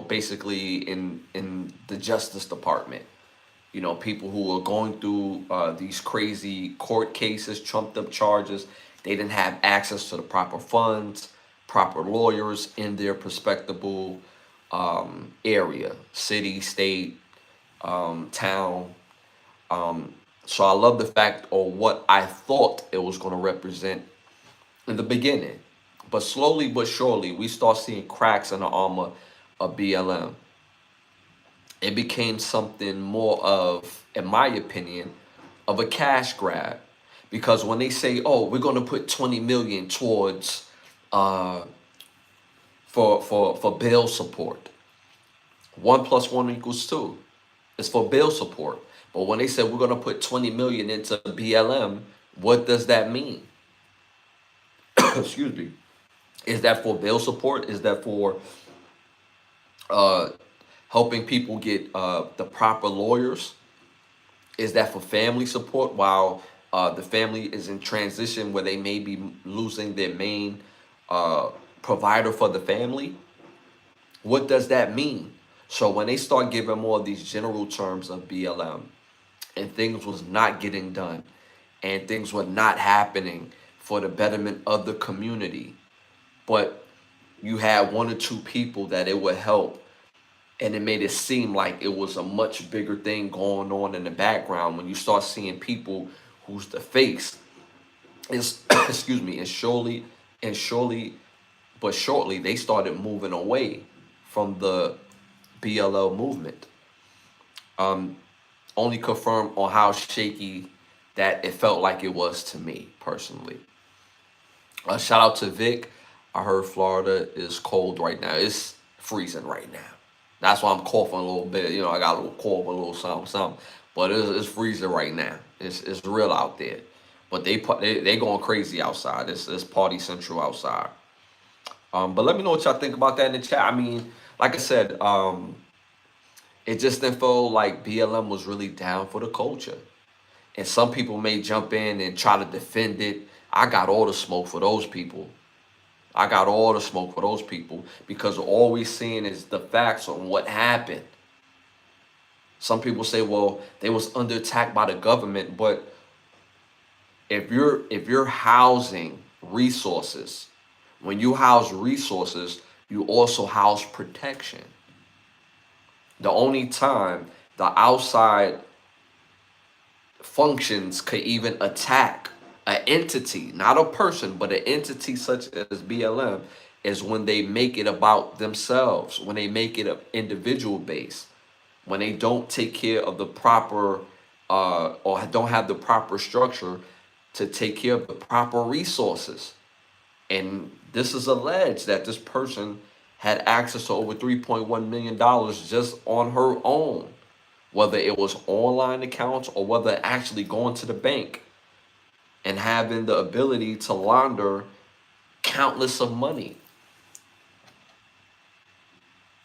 basically in the Justice Department. People who are going through these crazy court cases, trumped up charges. They didn't have access to the proper funds, proper lawyers in their respectable area, city, state, town. So I love the fact, or what I thought it was going to represent in the beginning. But slowly but surely, we start seeing cracks in the armor of BLM. It became something more of, in my opinion, of a cash grab. Because when they say, oh, we're going to put 20 million towards for bail support. 1 + 1 = 2. It's for bail support. But when they said we're going to put 20 million into BLM, what does that mean? Excuse me. Is that for bail support? Is that for helping people get the proper lawyers? Is that for family support while the family is in transition where they may be losing their main provider for the family? What does that mean? So when they start giving more of these general terms of BLM, and things was not getting done, and things were not happening for the betterment of the community, but you had 1 or 2 people that it would help, and it made it seem like it was a much bigger thing going on in the background. When you start seeing people who's the face, is excuse me, and shortly they started moving away from the BLL movement. Only confirmed on how shaky that it felt like it was to me personally. Shout out to Vic. I heard Florida is cold right now. It's freezing right now. That's why I'm coughing a little bit. I got a little cough, a little something. But it's freezing right now. It's real out there. But they going crazy outside. It's party central outside. But let me know what y'all think about that in the chat. I mean, like I said, it just didn't feel like BLM was really down for the culture. And some people may jump in and try to defend it. I got all the smoke for those people. Because all we're seeing is the facts on what happened. Some people say, well, they was under attack by the government, but if you're housing resources, when you house resources, you also house protection. The only time the outside functions could even attack an entity, not a person, but an entity such as BLM, is when they make it about themselves, when they make it an individual base, when they don't take care of the proper or don't have the proper structure to take care of the proper resources. And this is alleged that this person had access to over $3.1 million just on her own, whether it was online accounts or whether actually going to the bank and having the ability to launder countless of money.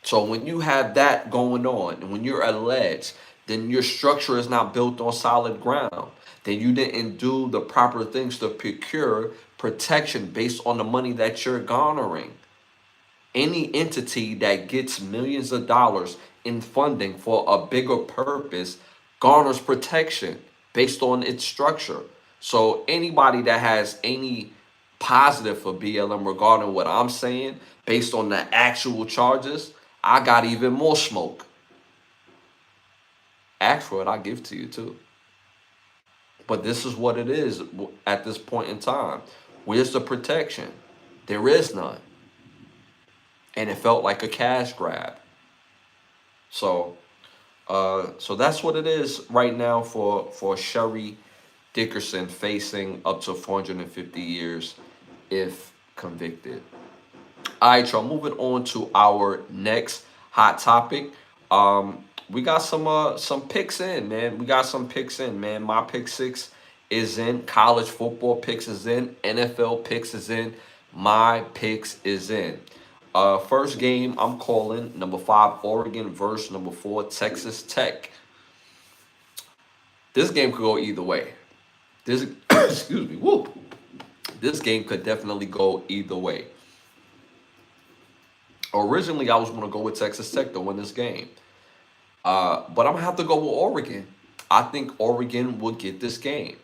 So when you have that going on, and when you're alleged, then your structure is not built on solid ground. Then you didn't do the proper things to procure protection based on the money that you're garnering. Any entity that gets millions of dollars in funding for a bigger purpose garners protection based on its structure. So anybody that has any positive for BLM regarding what I'm saying based on the actual charges, I got even more smoke. Ask for it, I give to you too. But this is what it is at this point in time. Where's the protection? There is none. And it felt like a cash grab. So so that's what it is right now for Sherry Dickerson, facing up to 450 years if convicted. All right, y'all. Moving on to our next hot topic. We got some picks in, man. We got some picks in, man. My pick six is in. College football picks is in. NFL picks is in. My picks is in. First game I'm calling number 5 Oregon versus number 4 Texas Tech. This game could go either way. This excuse me, whoop. This game could definitely go either way. Originally, I was going to go with Texas Tech to win this game, but I'm gonna have to go with Oregon. I think Oregon will get this game.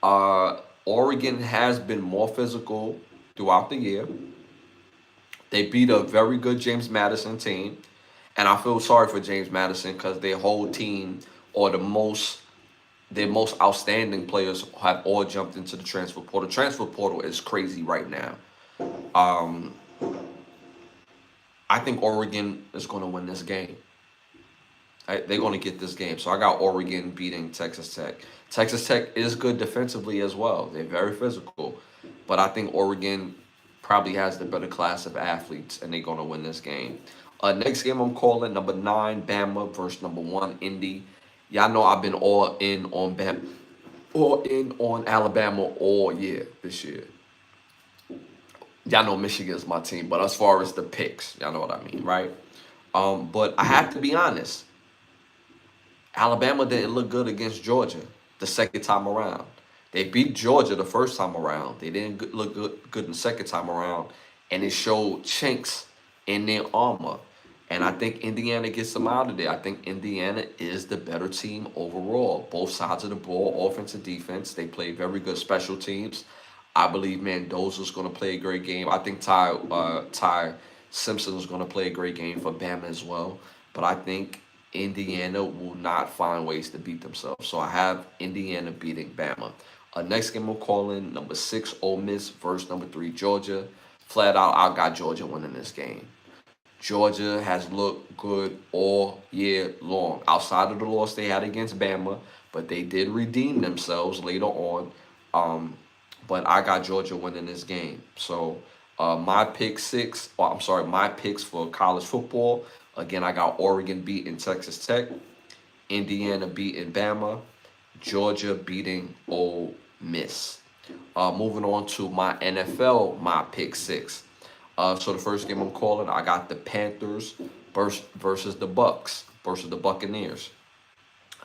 Oregon has been more physical throughout the year. They beat a very good James Madison team, and I feel sorry for James Madison because their whole team, or their most outstanding players, have all jumped into the transfer portal. Transfer portal is crazy right now. Um, I think Oregon is going to win this game. They're going to get this game. So I got Oregon beating Texas Tech. Texas Tech is good defensively as well. They're very physical. But I think Oregon probably has the better class of athletes, and they're going to win this game. Next game I'm calling number 9 Bama versus number 1 Indy. Y'all know I've been all in on Bama, all in on Alabama all year this year. Y'all know Michigan's my team, but as far as the picks, y'all know what I mean, right? But I have to be honest. Alabama didn't look good against Georgia the second time around. They beat Georgia the first time around. They didn't look good the second time around, and it showed chinks in their armor. And I think Indiana gets them out of there. I think Indiana is the better team overall. Both sides of the ball, offense and defense. They play very good special teams. I believe Mendoza's going to play a great game. I think Ty Simpson is going to play a great game for Bama as well. But I think Indiana will not find ways to beat themselves. So I have Indiana beating Bama. Next game I'm calling number 6 Ole Miss versus number 3 Georgia. Flat out, I got Georgia winning this game. Georgia has looked good all year long. Outside of the loss they had against Bama, but they did redeem themselves later on. But I got Georgia winning this game. So my picks for college football. Again, I got Oregon beating Texas Tech, Indiana beating Bama, Georgia beating Ole Miss. Moving on to my NFL, my pick 6. So the first game I'm calling, I got the Panthers versus the Bucks versus the Buccaneers.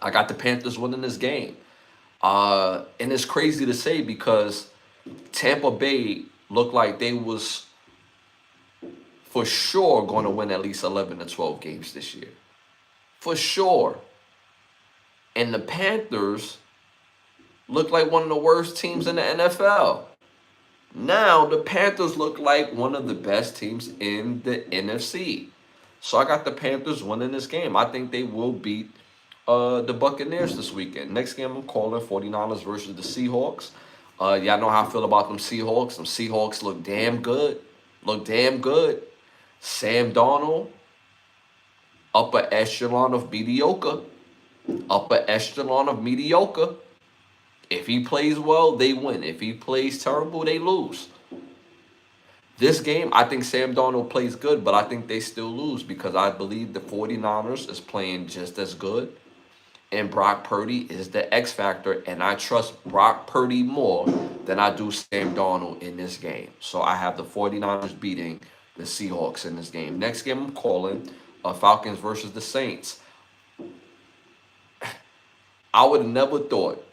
I got the Panthers winning this game. And it's crazy to say because Tampa Bay looked like they was for sure going to win at least 11 to 12 games this year. For sure. And the Panthers look like one of the worst teams in the NFL. Now, the Panthers look like one of the best teams in the NFC. So I got the Panthers winning this game. I think they will beat the Buccaneers this weekend. Next game I'm calling 49ers versus the Seahawks. Y'all know how I feel about them Seahawks. Them Seahawks look damn good. Look damn good. Sam Darnold, upper echelon of mediocre. Upper echelon of mediocre. If he plays well, they win. If he plays terrible, they lose. This game, I think Sam Darnold plays good, but I think they still lose because I believe the 49ers is playing just as good. And Brock Purdy is the X factor, and I trust Brock Purdy more than I do Sam Darnold in this game. So I have the 49ers beating the Seahawks in this game. Next game I'm calling Falcons versus the Saints. I would have never thought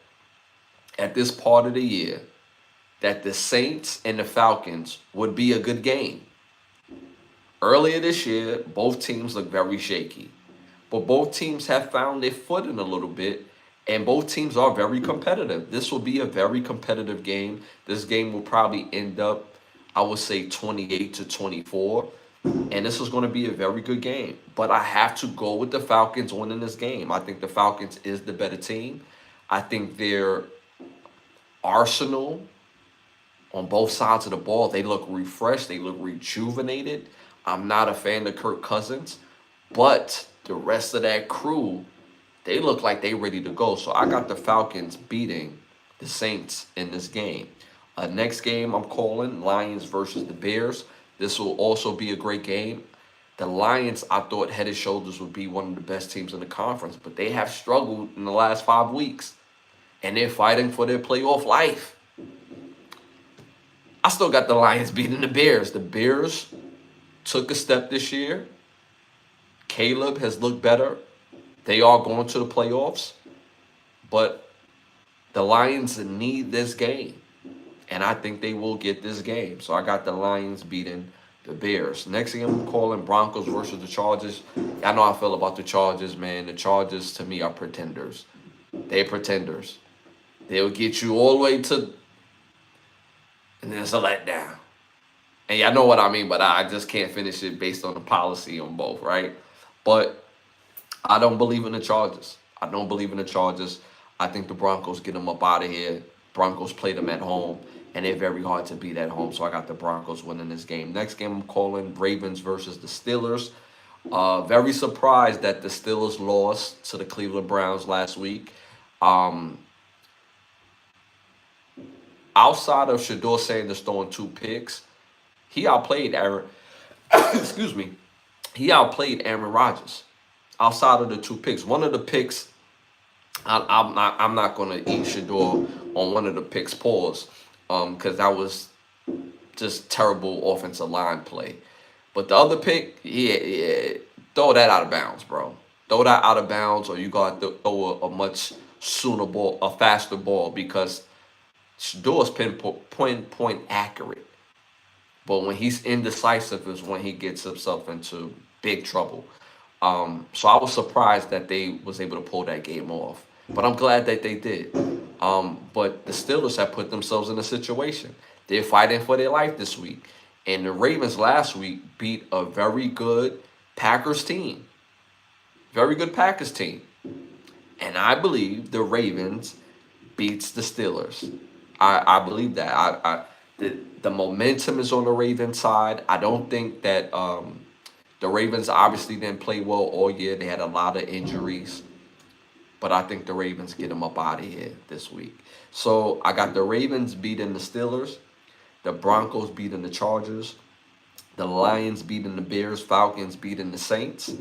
at this part of the year that the Saints and the Falcons would be a good game. Earlier this year, both teams looked very shaky. But both teams have found their footing a little bit, and both teams are very competitive. This will be a very competitive game. This game will probably end up, I would say, 28-24. And this is going to be a very good game. But I have to go with the Falcons winning this game. I think the Falcons is the better team. I think their arsenal on both sides of the ball, they look refreshed. They look rejuvenated. I'm not a fan of Kirk Cousins, but the rest of that crew, they look like they ready to go. So I got the Falcons beating the Saints in this game. Next game I'm calling Lions versus the Bears. This will also be a great game. The Lions, I thought head and shoulders would be one of the best teams in the conference, but they have struggled in the last 5 weeks, and they're fighting for their playoff life. I still got the Lions beating the Bears. The Bears took a step this year. Caleb has looked better. They are going to the playoffs, but the Lions need this game, and I think they will get this game. So I got the Lions beating the Bears. Next game I'm calling Broncos versus the Chargers. I know how I feel about the Chargers, man. The Chargers, to me, are pretenders. They're pretenders. They'll get you all the way to, and then it's a letdown. And y'all know what I mean, but I just can't finish it based on the policy on both, right? But I don't believe in the Chargers. I don't believe in the Chargers. I think the Broncos get them up out of here. Broncos play them at home, and they're very hard to beat at home. So I got the Broncos winning this game. Next game I'm calling Ravens versus the Steelers. Very surprised that the Steelers lost to the Cleveland Browns last week. Outside of Shedeur Sanders throwing 2 picks, he outplayed Aaron. Excuse me. He outplayed Aaron Rodgers. Outside of the 2 picks, one of the picks, I'm not gonna eat Shedeur on one of the picks. Pause, because that was just terrible offensive line play. But the other pick, yeah, throw that out of bounds, bro. Throw that out of bounds, or you got to throw a much sooner ball, a faster ball, because Shedeur's pinpoint accurate. But when he's indecisive is when he gets himself into big trouble. So I was surprised that they was able to pull that game off. But I'm glad that they did. But the Steelers have put themselves in a situation. They're fighting for their life this week. And the Ravens last week beat a very good Packers team. Very good Packers team. And I believe the Ravens beats the Steelers. I believe that. The momentum is on the Ravens side. I don't think that the Ravens obviously didn't play well all year. They had a lot of injuries. But I think the Ravens get them up out of here this week. So I got the Ravens beating the Steelers. The Broncos beating the Chargers. The Lions beating the Bears. Falcons beating the Saints.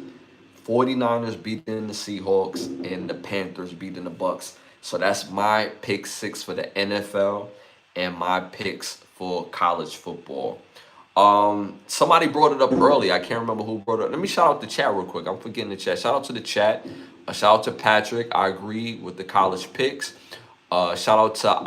49ers beating the Seahawks. And the Panthers beating the Bucks. So that's my pick 6 for the NFL and my picks for college football. Somebody brought it up early. I can't remember who brought it up. Let me shout out the chat real quick. I'm forgetting the chat. Shout out to the chat. Shout out to Patrick. I agree with the college picks. Shout out to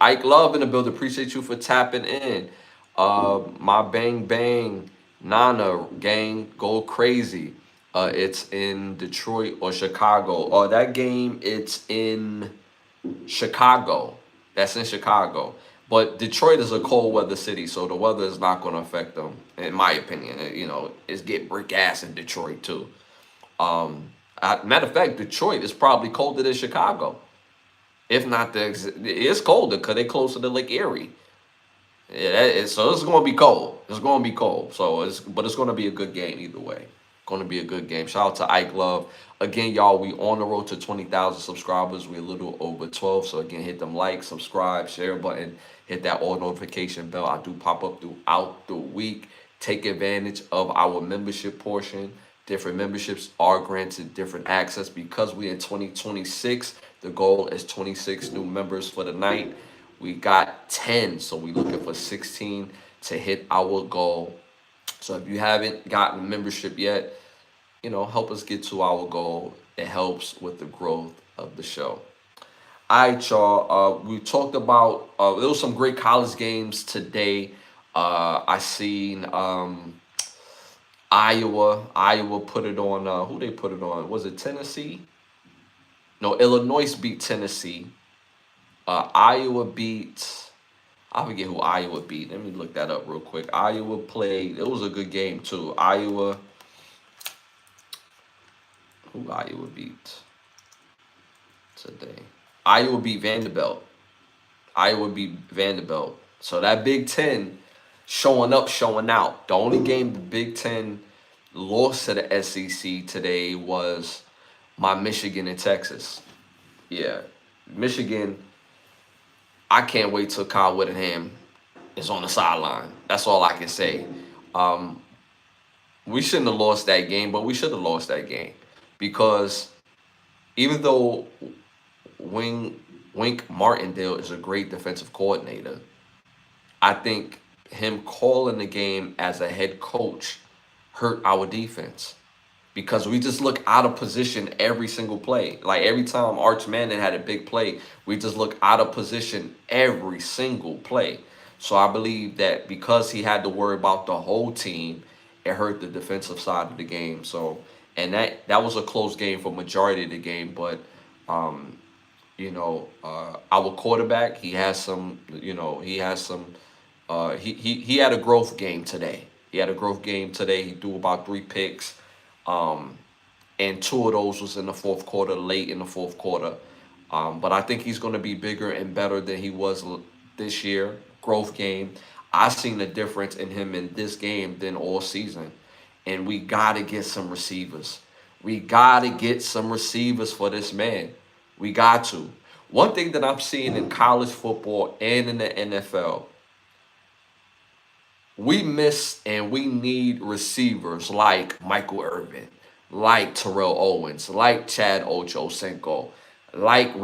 Ike Love in the building. Appreciate you for tapping in. My Bang Bang Nana gang, go crazy. It's in Detroit or Chicago. That game, it's in Chicago. That's in Chicago. But Detroit is a cold weather city, so the weather is not going to affect them, in my opinion. You know, it's get brick ass in Detroit too. Matter of fact, Detroit is probably colder than Chicago, if not it's colder because they're closer to Lake Erie. Yeah, so it's going to be cold. It's going to be cold. But it's going to be a good game either way. Going to be a good game. Shout out to Ike Love. Again, y'all, we on the road to 20,000 subscribers. We're a little over 12. So again, hit them like, subscribe, share button, hit that all notification bell. I do pop up throughout the week. Take advantage of our membership portion. Different memberships are granted different access because we in 2026. The goal is 26 new members for the night. We got 10, so we looking for 16 to hit our goal. So if you haven't gotten membership yet, you know, help us get to our goal. It helps with the growth of the show. All right, y'all. We talked about there was some great college games today. I seen Iowa. Iowa put it on. Who they put it on? Was it Tennessee? No, Illinois beat Tennessee. Iowa beat. I forget who Iowa beat. Let me look that up real quick. Iowa played. It was a good game too. Iowa. Who Iowa beat today? Iowa beat Vanderbilt. Iowa beat Vanderbilt. So that Big Ten showing up, showing out. The only game the Big Ten lost to the SEC today was my Michigan and Texas. Yeah, Michigan. I can't wait till Kyle Whittingham is on the sideline. That's all I can say. We shouldn't have lost that game, but we should have lost that game because even though Wink Martindale is a great defensive coordinator, I think him calling the game as a head coach hurt our defense because we just look out of position every single play. Like every time Arch Manning had a big play, we just look out of position every single play. So I believe that because he had to worry about the whole team, it hurt the defensive side of the game. So, and that was a close game for majority of the game, but our quarterback, he has some, he has some. He had a growth game today. He had a growth game today. He threw about 3 picks. And 2 of those was in the fourth quarter, late in the fourth quarter. But I think he's going to be bigger and better than he was this year. Growth game. I've seen a difference in him in this game than all season. And we got to get some receivers. We got to get some receivers for this man. We got to. One thing that I'm seeing in college football and in the NFL, we miss and we need receivers like Michael Irvin, like Terrell Owens, like Chad Ochocinco, like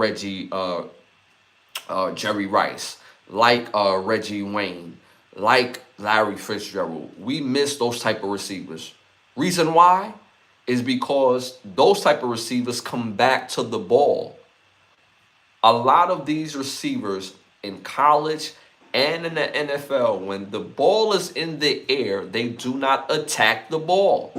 Jerry Rice, like Reggie Wayne, like Larry Fitzgerald. We miss those type of receivers. Reason why is because those type of receivers come back to the ball. A lot of these receivers in college and in the NFL, when the ball is in the air, they do not attack the ball.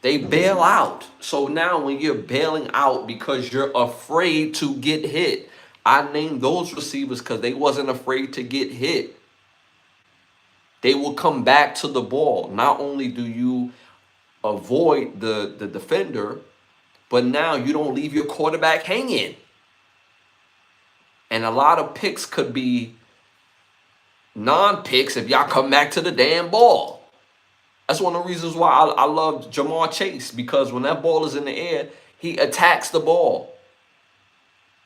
They bail out. So now when you're bailing out because you're afraid to get hit, I named those receivers because they wasn't afraid to get hit. They will come back to the ball. Not only do you avoid the defender, but now you don't leave your quarterback hanging. And a lot of picks could be non-picks if y'all come back to the damn ball. That's one of the reasons why I love Jamar Chase, because when that ball is in the air, he attacks the ball.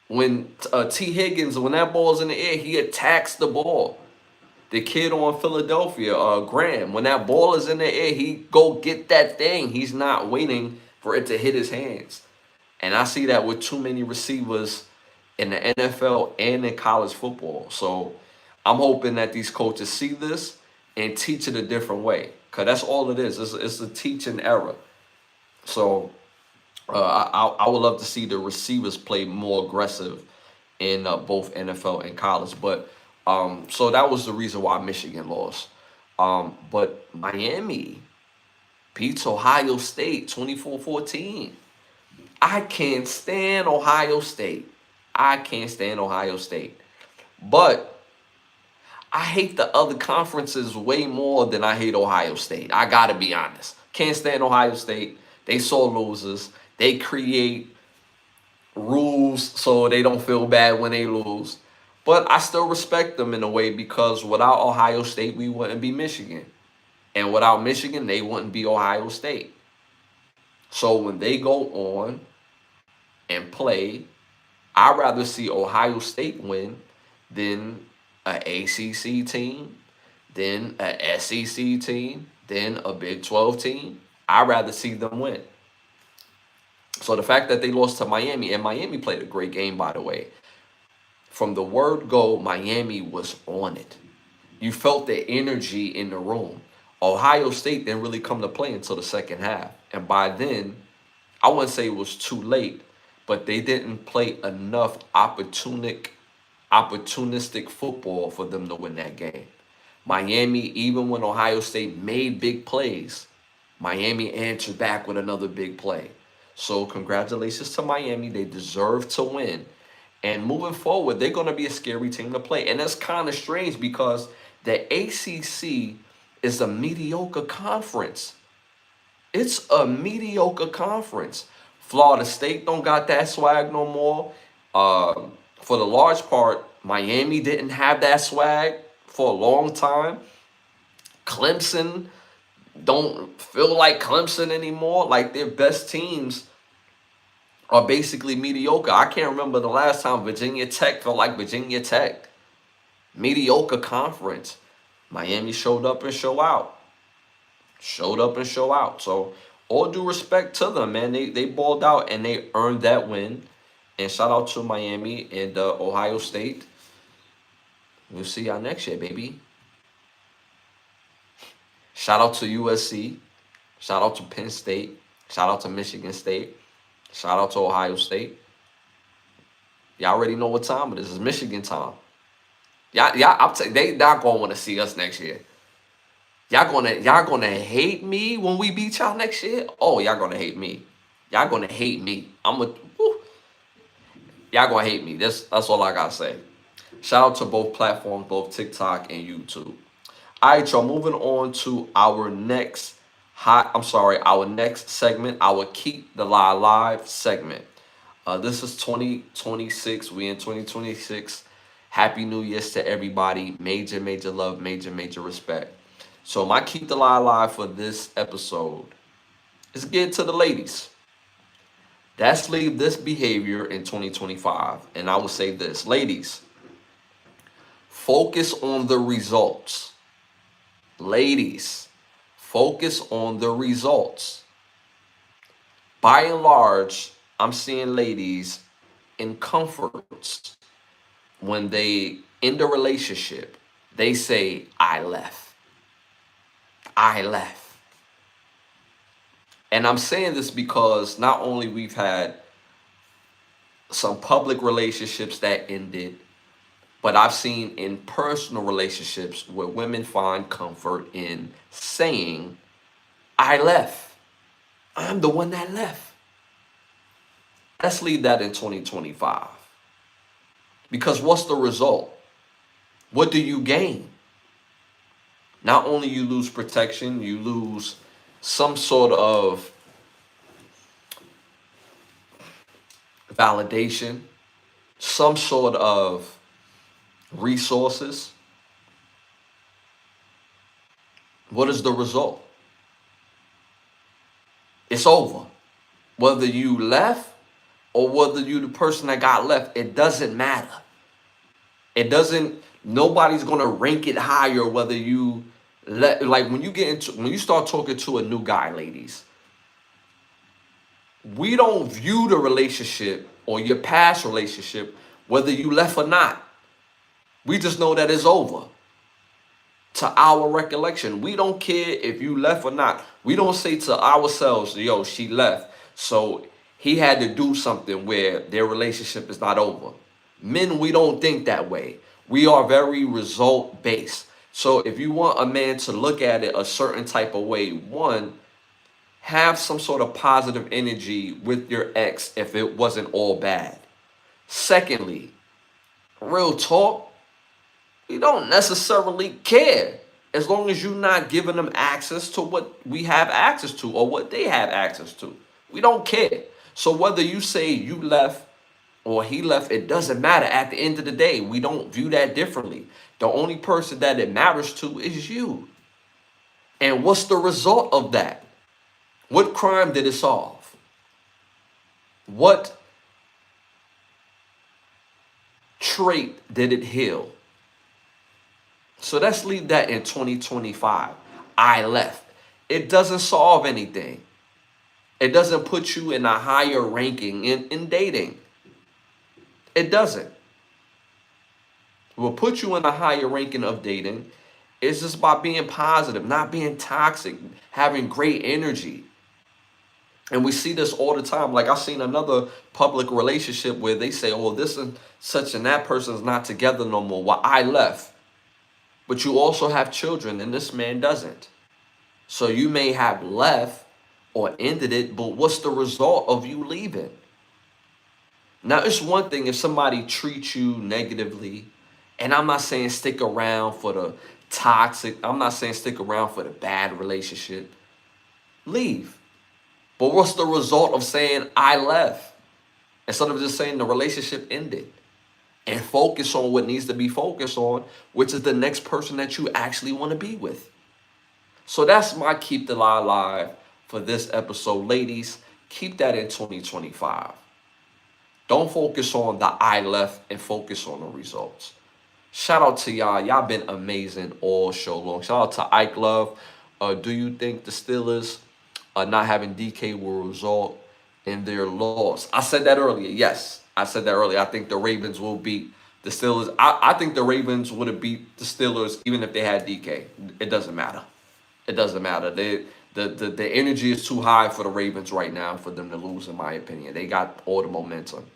When T. Higgins, when that ball is in the air, he attacks the ball. The kid on Philadelphia, Graham, when that ball is in the air, he go get that thing. He's not waiting for it to hit his hands. And I see that with too many receivers in the NFL and in college football. So I'm hoping that these coaches see this and teach it a different way, because that's all it is. It's a teaching error. So I would love to see the receivers play more aggressive in both NFL and college. But so that was the reason why Michigan lost. But Miami beats Ohio State 24-14. I can't stand Ohio State. I can't stand Ohio State. But I hate the other conferences way more than I hate Ohio State. I gotta be honest. Can't stand Ohio State. They sore losers. They create rules so they don't feel bad when they lose. But I still respect them in a way because without Ohio State, we wouldn't be Michigan. And without Michigan, they wouldn't be Ohio State. So when they go on and play, I'd rather see Ohio State win than an ACC team, than an SEC team, than a Big 12 team. I'd rather see them win. So the fact that they lost to Miami, and Miami played a great game, by the way. From the word go, Miami was on it. You felt the energy in the room. Ohio State didn't really come to play until the second half. And by then, I wouldn't say it was too late, but they didn't play enough opportunistic football for them to win that game. Miami, even when Ohio State made big plays, Miami answered back with another big play. So congratulations to Miami. They deserve to win. And moving forward, they're going to be a scary team to play. And that's kind of strange because the ACC is a mediocre conference. It's a mediocre conference. Florida State don't got that swag no more. For the large part, Miami didn't have that swag for a long time. Clemson don't feel like Clemson anymore. Like their best teams are basically mediocre. I can't remember the last time Virginia Tech felt like Virginia Tech. Mediocre conference. Miami showed up and show out. Showed up and show out. So all due respect to them, man. They balled out and they earned that win. And shout out to Miami and Ohio State. We'll see y'all next year, baby. Shout out to USC. Shout out to Penn State. Shout out to Michigan State. Shout out to Ohio State. Y'all already know what time it is. It's Michigan time. They not gonna want to see us next year. Y'all gonna hate me when we beat y'all next year. Oh, y'all gonna hate me. Y'all gonna hate me. Y'all gonna hate me. That's all I gotta say. Shout out to both platforms, both TikTok and YouTube. All right, y'all. Moving on to our next our next segment, our Keep the Lie Alive segment. This is 2026. We in 2026. Happy New Year's to everybody. Major, major love, major, major respect. So my Keep the Lie Alive for this episode is get to the ladies. Let's leave this behavior in 2025. And I will say this, ladies, focus on the results. Ladies, focus on the results. By and large, I'm seeing ladies in comforts when they end a relationship, they say, I left. I left. And I'm saying this because not only we've had some public relationships that ended, but I've seen in personal relationships where women find comfort in saying, I left. I'm the one that left. Let's leave that in 2025. Because what's the result? What do you gain? Not only you lose protection, you lose some sort of validation, some sort of resources. What is the result? It's over. Whether you left or whether you the person that got left, it doesn't matter. Nobody's gonna rank it higher whether you like when you start talking to a new guy, ladies. We don't view the relationship or your past relationship whether you left or not. We just know that it's over. To our recollection, we don't care if you left or not. We don't say to ourselves, yo, she left, so he had to do something where their relationship is not over. Men, we don't think that way. We are very result based. So if you want a man to look at it a certain type of way, one, have some sort of positive energy with your ex if it wasn't all bad. Secondly, real talk, We don't necessarily care as long as you're not giving them access to what we have access to or what they have access to. We don't care. So whether you say you left or he left, it doesn't matter. At the end of the day, we don't view that differently. The only person that it matters to is you. And what's the result of that? What crime did it solve? What trait did it heal? So let's leave that in 2025. I left. It doesn't solve anything. It doesn't put you in a higher ranking in dating. It doesn't. What will put you in a higher ranking of dating is just by being positive, not being toxic, having great energy. And we see this all the time. Like, I've seen another public relationship where they say, oh, this and such and that person is not together no more. Well, I left. But you also have children and this man doesn't. So you may have left or ended it, but what's the result of you leaving? Now, it's one thing if somebody treats you negatively, and I'm not saying stick around for the toxic, I'm not saying stick around for the bad relationship. Leave. But what's the result of saying I left? Instead of just saying the relationship ended. And focus on what needs to be focused on, which is the next person that you actually want to be with. So that's my Keep the Lie Alive for this episode. Ladies, keep that in 2025. Don't focus on the I left and focus on the results. Shout out to y'all. Y'all been amazing all show long. Shout out to Ike Love. Do you think the Steelers not having DK will result in their loss? I said that earlier. Yes, I said that earlier. I think the Ravens will beat the Steelers. I think the Ravens would have beat the Steelers even if they had DK. It doesn't matter. It doesn't matter. The energy is too high for the Ravens right now for them to lose, in my opinion. They got all the momentum.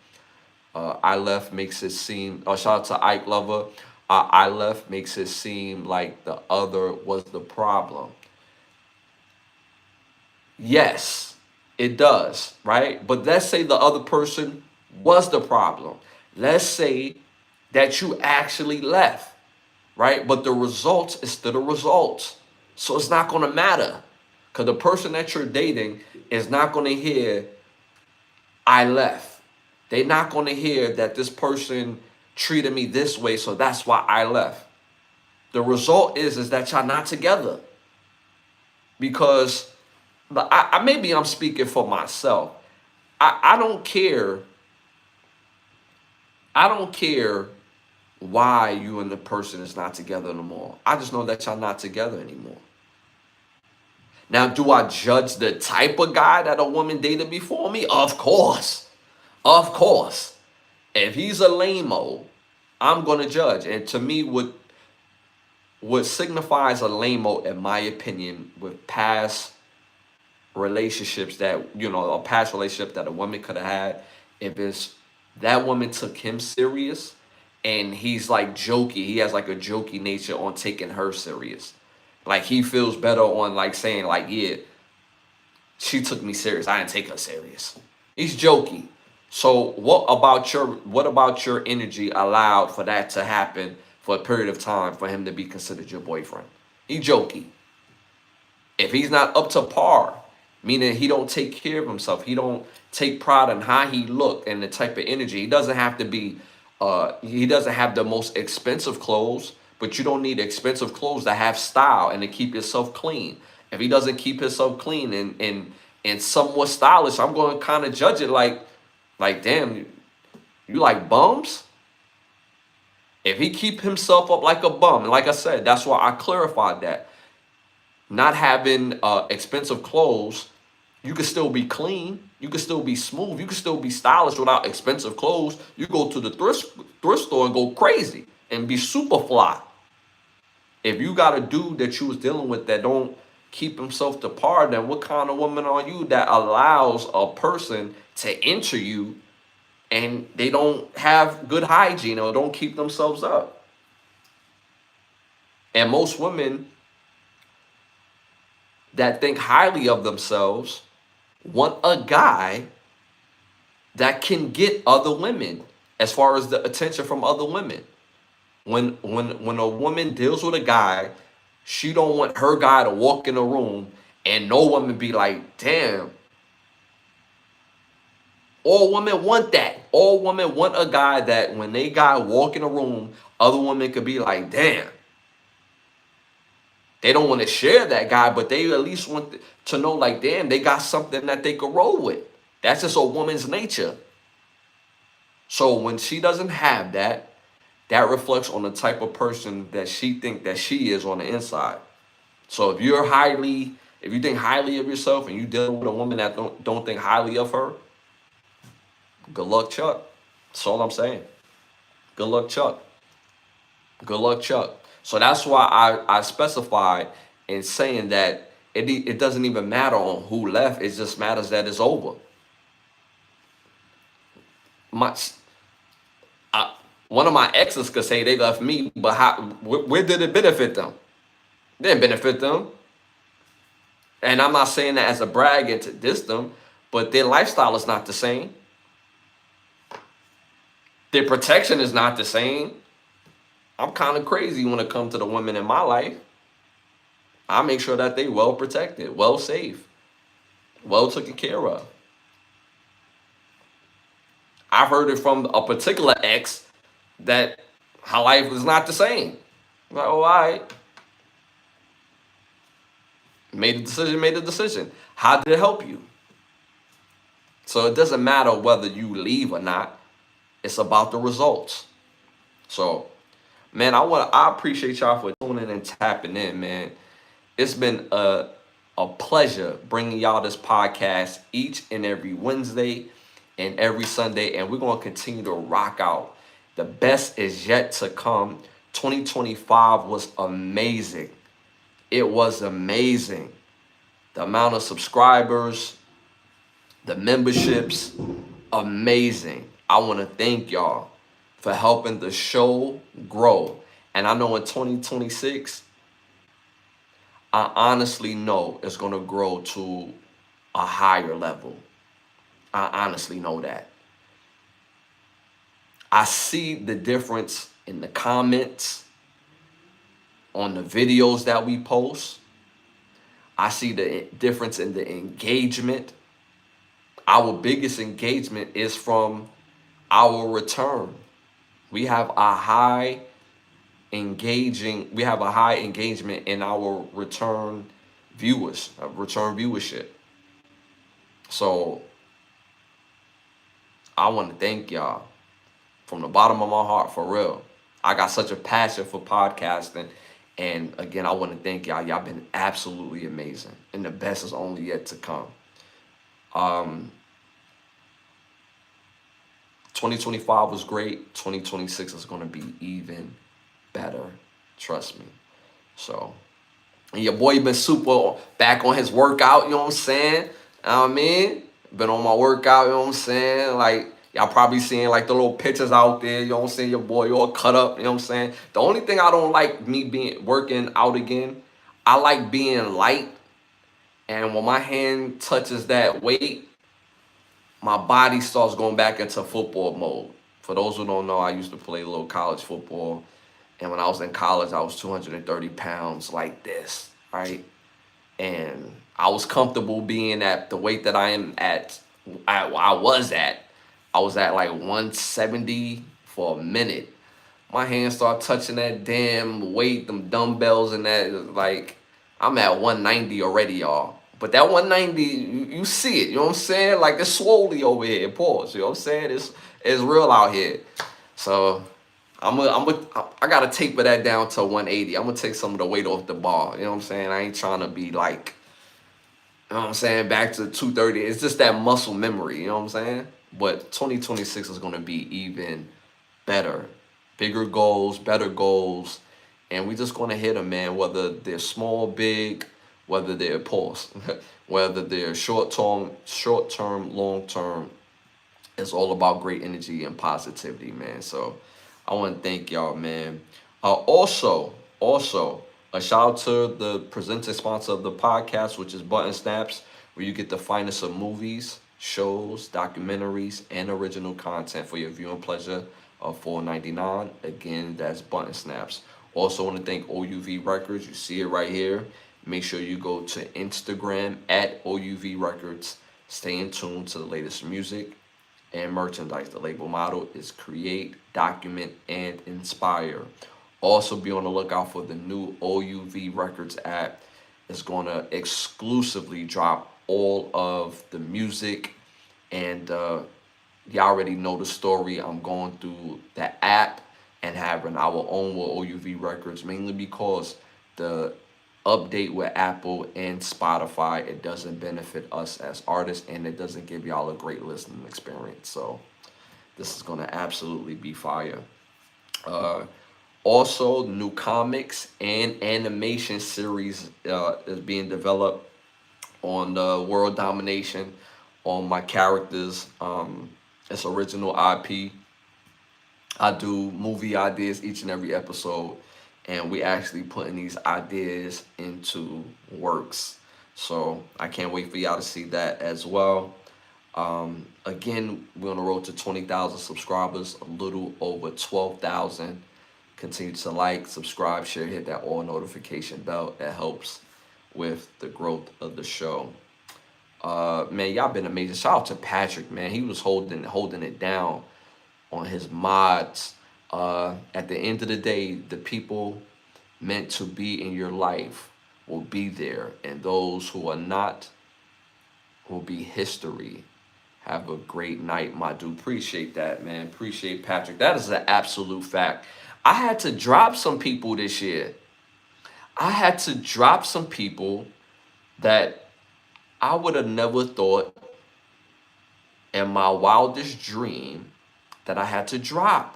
I left makes it seem, shout out to Ike Lover. I left makes it seem like the other was the problem. Yes, it does, right? But let's say the other person was the problem. Let's say that you actually left, right? But the results is still the results. So it's not going to matter because the person that you're dating is not going to hear, I left. They're not going to hear that this person treated me this way, so that's why I left. The result is that y'all not together. Because maybe I'm speaking for myself. I don't care. I don't care why you and the person is not together anymore. I just know that y'all not together anymore. Now, do I judge the type of guy that a woman dated before me? Of course. Of course. If he's a lame-o, I'm going to judge. And to me, what signifies a lame-o, in my opinion, with past relationships that, a past relationship that a woman could have had, if it's that woman took him serious and he's like jokey, he has like a jokey nature on taking her serious. Like he feels better on like saying like, yeah, she took me serious. I didn't take her serious. He's jokey. So what about your energy allowed for that to happen for a period of time for him to be considered your boyfriend? He jokey. If he's not up to par, meaning he don't take care of himself, he don't take pride in how he look and the type of energy. He doesn't have to be, he doesn't have the most expensive clothes, but you don't need expensive clothes to have style and to keep yourself clean. If he doesn't keep himself clean and somewhat stylish, I'm going to kind of judge it like, damn, you like bums? If he keep himself up like a bum, and like I said, that's why I clarified that. Not having expensive clothes, you can still be clean. You can still be smooth. You can still be stylish without expensive clothes. You go to the thrift store and go crazy and be super fly. If you got a dude that you was dealing with that don't keep himself to par, then what kind of woman are you that allows a person to enter you and they don't have good hygiene or don't keep themselves up? And most women that think highly of themselves want a guy that can get other women as far as the attention from other women. When a woman deals with a guy, she don't want her guy to walk in the room and no woman be like, damn. All women want that. All women want a guy that when they guy walk in a room, other women could be like, damn. They don't want to share that guy, but they at least want to know, like, damn, they got something that they could roll with. That's just a woman's nature. So when she doesn't have that, that reflects on the type of person that she think that she is on the inside. So if you think highly of yourself and you deal with a woman that don't think highly of her, good luck, Chuck. That's all I'm saying. Good luck, Chuck. Good luck, Chuck. So that's why I specify in saying that it doesn't even matter on who left. It just matters that it's over. My one of my exes could say they left me, but where did it benefit them? It didn't benefit them. And I'm not saying that as a brag and to diss them, but their lifestyle is not the same. Their protection is not the same. I'm kind of crazy when it comes to the women in my life. I make sure that they well protected, well safe, well taken care of. I've heard it from a particular ex that her life was not the same. I'm like, oh, all right. Made a decision. How did it help you? So it doesn't matter whether you leave or not. It's about the results. So, man, I appreciate y'all for tuning and tapping in, man. It's been a pleasure bringing y'all this podcast each and every Wednesday and every Sunday, and we're going to continue to rock out. The best is yet to come. 2025 was amazing. It was amazing. The amount of subscribers, the memberships, amazing. I want to thank y'all for helping the show grow. And I know in 2026, I honestly know it's going to grow to a higher level. I honestly know that. I see the difference in the comments on the videos that we post. I see the difference in the engagement. Our biggest engagement is from our return. We have a high engagement in our return viewers, return viewership. So I want to thank y'all from the bottom of my heart, for real. I got such a passion for podcasting. And again, I want to thank y'all. Y'all been absolutely amazing. And the best is only yet to come. 2025 was great. 2026 is going to be even better. Trust me. So, and your boy been super back on his workout, you know what I'm saying? You know what I mean? Been on my workout, you know what I'm saying? Like, y'all probably seeing like the little pictures out there, you know what I'm saying? Your boy all cut up, you know what I'm saying? The only thing I don't like me working out again, I like being light. And when my hand touches that weight, my body starts going back into football mode. For those who don't know, I used to play a little college football. And when I was in college, I was 230 pounds like this, right? And I was comfortable being at the weight that I am at. I was at like 170 for a minute. My hands start touching that damn weight, them dumbbells and that, like, I'm at 190 already, y'all. But that 190, you see it, you know what I'm saying? Like, it's swolely over here, pause, you know what I'm saying? It's real out here. So I gotta taper that down to 180. I'm gonna take some of the weight off the bar, you know what I'm saying? I ain't trying to be like, you know what I'm saying, back to 230. It's just that muscle memory, you know what I'm saying? But 2026 is gonna be even better. Bigger goals, better goals. And we just gonna hit them, man, whether they're small, big, whether they're pause, whether they're short-term, long-term. It's all about great energy and positivity, man. So I want to thank y'all, man. Also, a shout out to the presenting sponsor of the podcast, which is Button Snaps, where you get the finest of movies, shows, documentaries, and original content for your viewing pleasure of $4.99. Again, that's button snaps. Also want to thank OUV Records. You see it right here. Make sure you go to Instagram at OUV Records. Stay in tune to the latest music and merchandise. The label motto is create, document, and inspire. Also be on the lookout for the new OUV Records app. It's going to exclusively drop all of the music, and you already know the story. I'm going through the app and having our own with OUV Records, mainly because the update with Apple and Spotify, it doesn't benefit us as artists, and it doesn't give y'all a great listening experience. So this is going to absolutely be fire. Also, new comics and animation series is being developed on World Domination, on my characters. It's original IP. I do movie ideas each and every episode, and we actually putting these ideas into works. So I can't wait for y'all to see that as well. Again, we're on the road to 20,000 subscribers, a little over 12,000. Continue to like, subscribe, share, hit that all notification bell. That helps with the growth of the show. Man, y'all been amazing. Shout out to Patrick, man. He was holding it down on his mods. At the end of the day, the people meant to be in your life will be there, and those who are not will be history. Have a great night, my dude. Appreciate that, man. Appreciate Patrick. That is an absolute fact. I had to drop some people this year. I had to drop some people that I would have never thought in my wildest dream that I had to drop.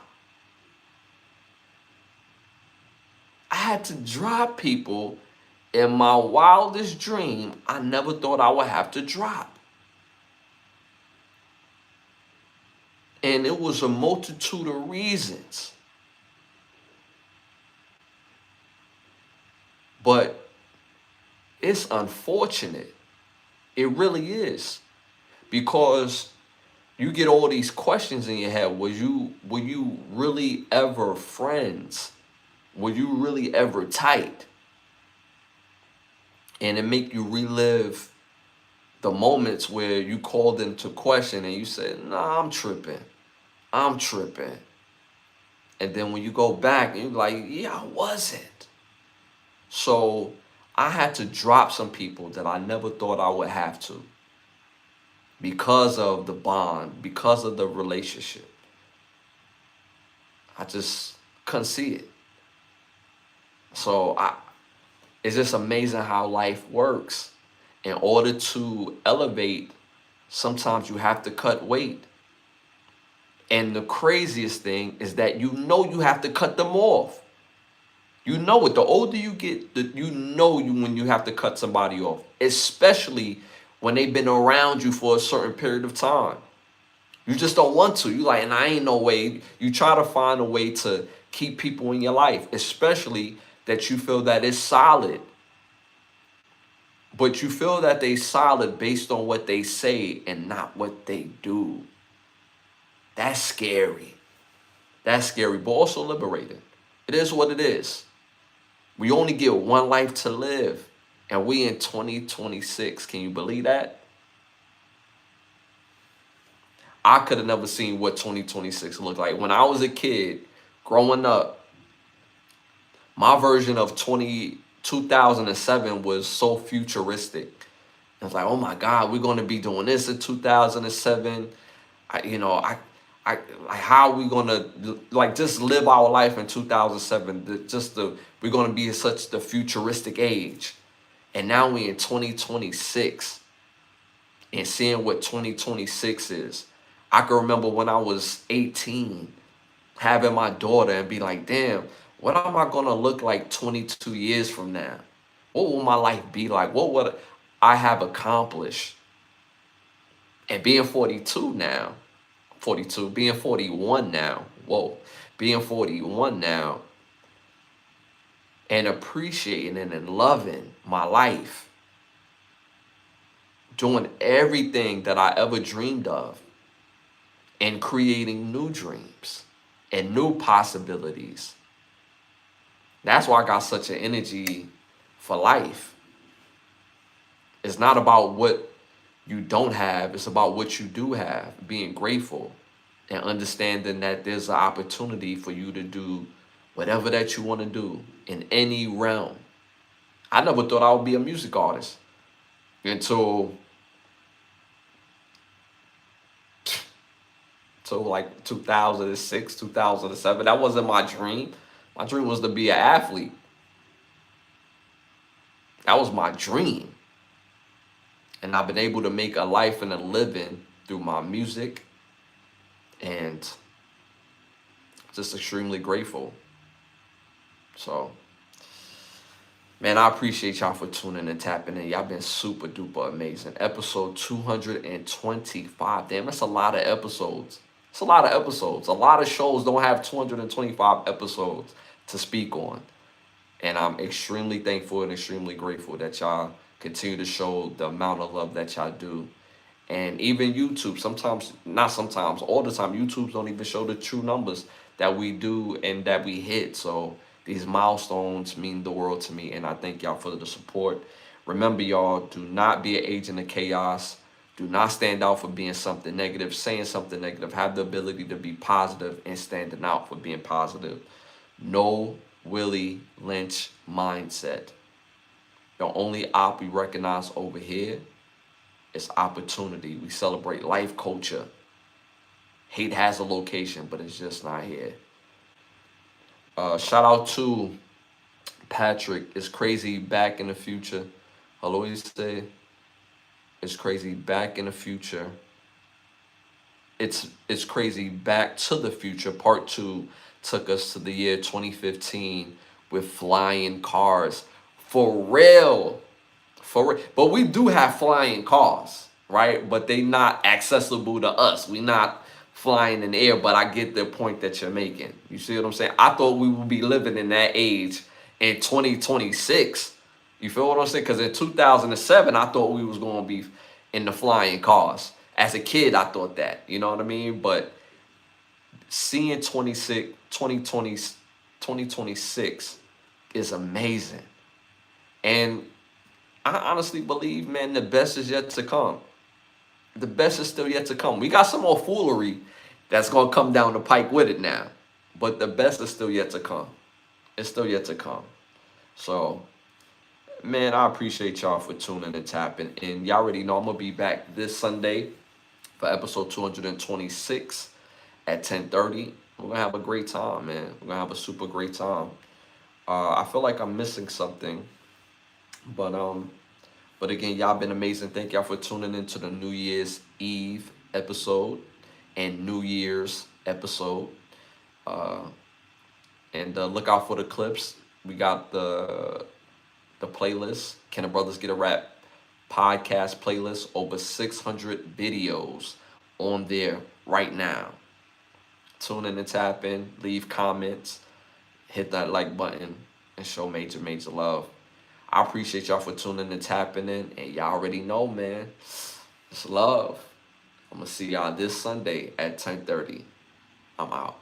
I had to drop people in my wildest dream I never thought I would have to drop. And it was a multitude of reasons. But it's unfortunate. It really is. Because you get all these questions in your head. Were you really ever friends? Were you really ever tight? And it make you relive the moments where you called into question and you said, nah, I'm tripping. And then when you go back and you're like, yeah, I wasn't. So I had to drop some people that I never thought I would have to, because of the bond, because of the relationship. I just couldn't see it. So it's just amazing how life works. In order to elevate, sometimes you have to cut weight. And the craziest thing is that you have to cut them off. You know it. The older you get, you know when you have to cut somebody off, especially when they've been around you for a certain period of time. You just don't want to. You like, and I ain't no way. You try to find a way to keep people in your life, especially that you feel that it's solid. But you feel that they solid based on what they say and not what they do. That's scary. That's scary, but also liberating. It is what it is. We only get one life to live, and we in 2026. Can you believe that? I could have never seen what 2026 looked like. When I was a kid, growing up, my version of 2007 was so futuristic. It's like, oh my God, we're going to be doing this in 2007. Like, how are we gonna just live our life in 2007? We're gonna be in such the futuristic age, and now we in 2026, and seeing what 2026 is. I can remember when I was 18, having my daughter and be like, damn, what am I gonna look like 22 years from now? What will my life be like? What would I have accomplished? And being 42 now. Being 41 now, being 41 now, and appreciating and loving my life, doing everything that I ever dreamed of, and creating new dreams. and new possibilities. That's why I got such an energy for life. It's not about what you don't have, it's about what you do have, being grateful and understanding that there's an opportunity for you to do whatever that you want to do in any realm. I never thought I would be a music artist until like 2006, 2007. That wasn't my dream. My dream was to be an athlete. That was my dream. And I've been able to make a life and a living through my music, and just extremely grateful. So, man, I appreciate y'all for tuning and tapping in. Y'all been super duper amazing. Episode 225. Damn, that's a lot of episodes. It's a lot of episodes. A lot of shows don't have 225 episodes to speak on. And I'm extremely thankful and extremely grateful that y'all continue to show the amount of love that y'all do. And even YouTube, sometimes, not sometimes, all the time, YouTube don't even show the true numbers that we do and that we hit. So these milestones mean the world to me, and I thank y'all for the support. Remember, y'all, do not be an agent of chaos. Do not stand out for being something negative, saying something negative. Have the ability to be positive and standing out for being positive. No Willie Lynch mindset. The only op we recognize over here is opportunity. We celebrate life culture. Hate has a location, but it's just not here. Shout out to Patrick. It's crazy back in the future. I'll always say it's crazy back in the future. It's crazy back to the future. Part 2 took us to the year 2015 with flying cars. For real. For real. But we do have flying cars, right? But they not accessible to us. We not flying in the air, but I get the point that you're making. You see what I'm saying? I thought we would be living in that age in 2026. You feel what I'm saying? Because in 2007, I thought we was going to be in the flying cars. As a kid, I thought that. You know what I mean? But seeing 2026 is amazing. And I honestly believe, man, the best is yet to come. The best is still yet to come. We got some more foolery that's going to come down the pike with it now. But the best is still yet to come. It's still yet to come. So, man, I appreciate y'all for tuning and tapping. And y'all already know I'm going to be back this Sunday for episode 226 at 10:30. We're going to have a great time, man. We're going to have a super great time. I feel like I'm missing something. But again, y'all been amazing. Thank y'all for tuning into the New Year's Eve episode and New Year's episode. And look out for the clips. We got the playlist. Can the Brothers Get a Rap podcast playlist? Over 600 videos on there right now. Tune in and tap in. Leave comments. Hit that like button and show major love. I appreciate y'all for tuning and tapping in. And y'all already know, man, it's love. I'm going to see y'all this Sunday at 10:30. I'm out.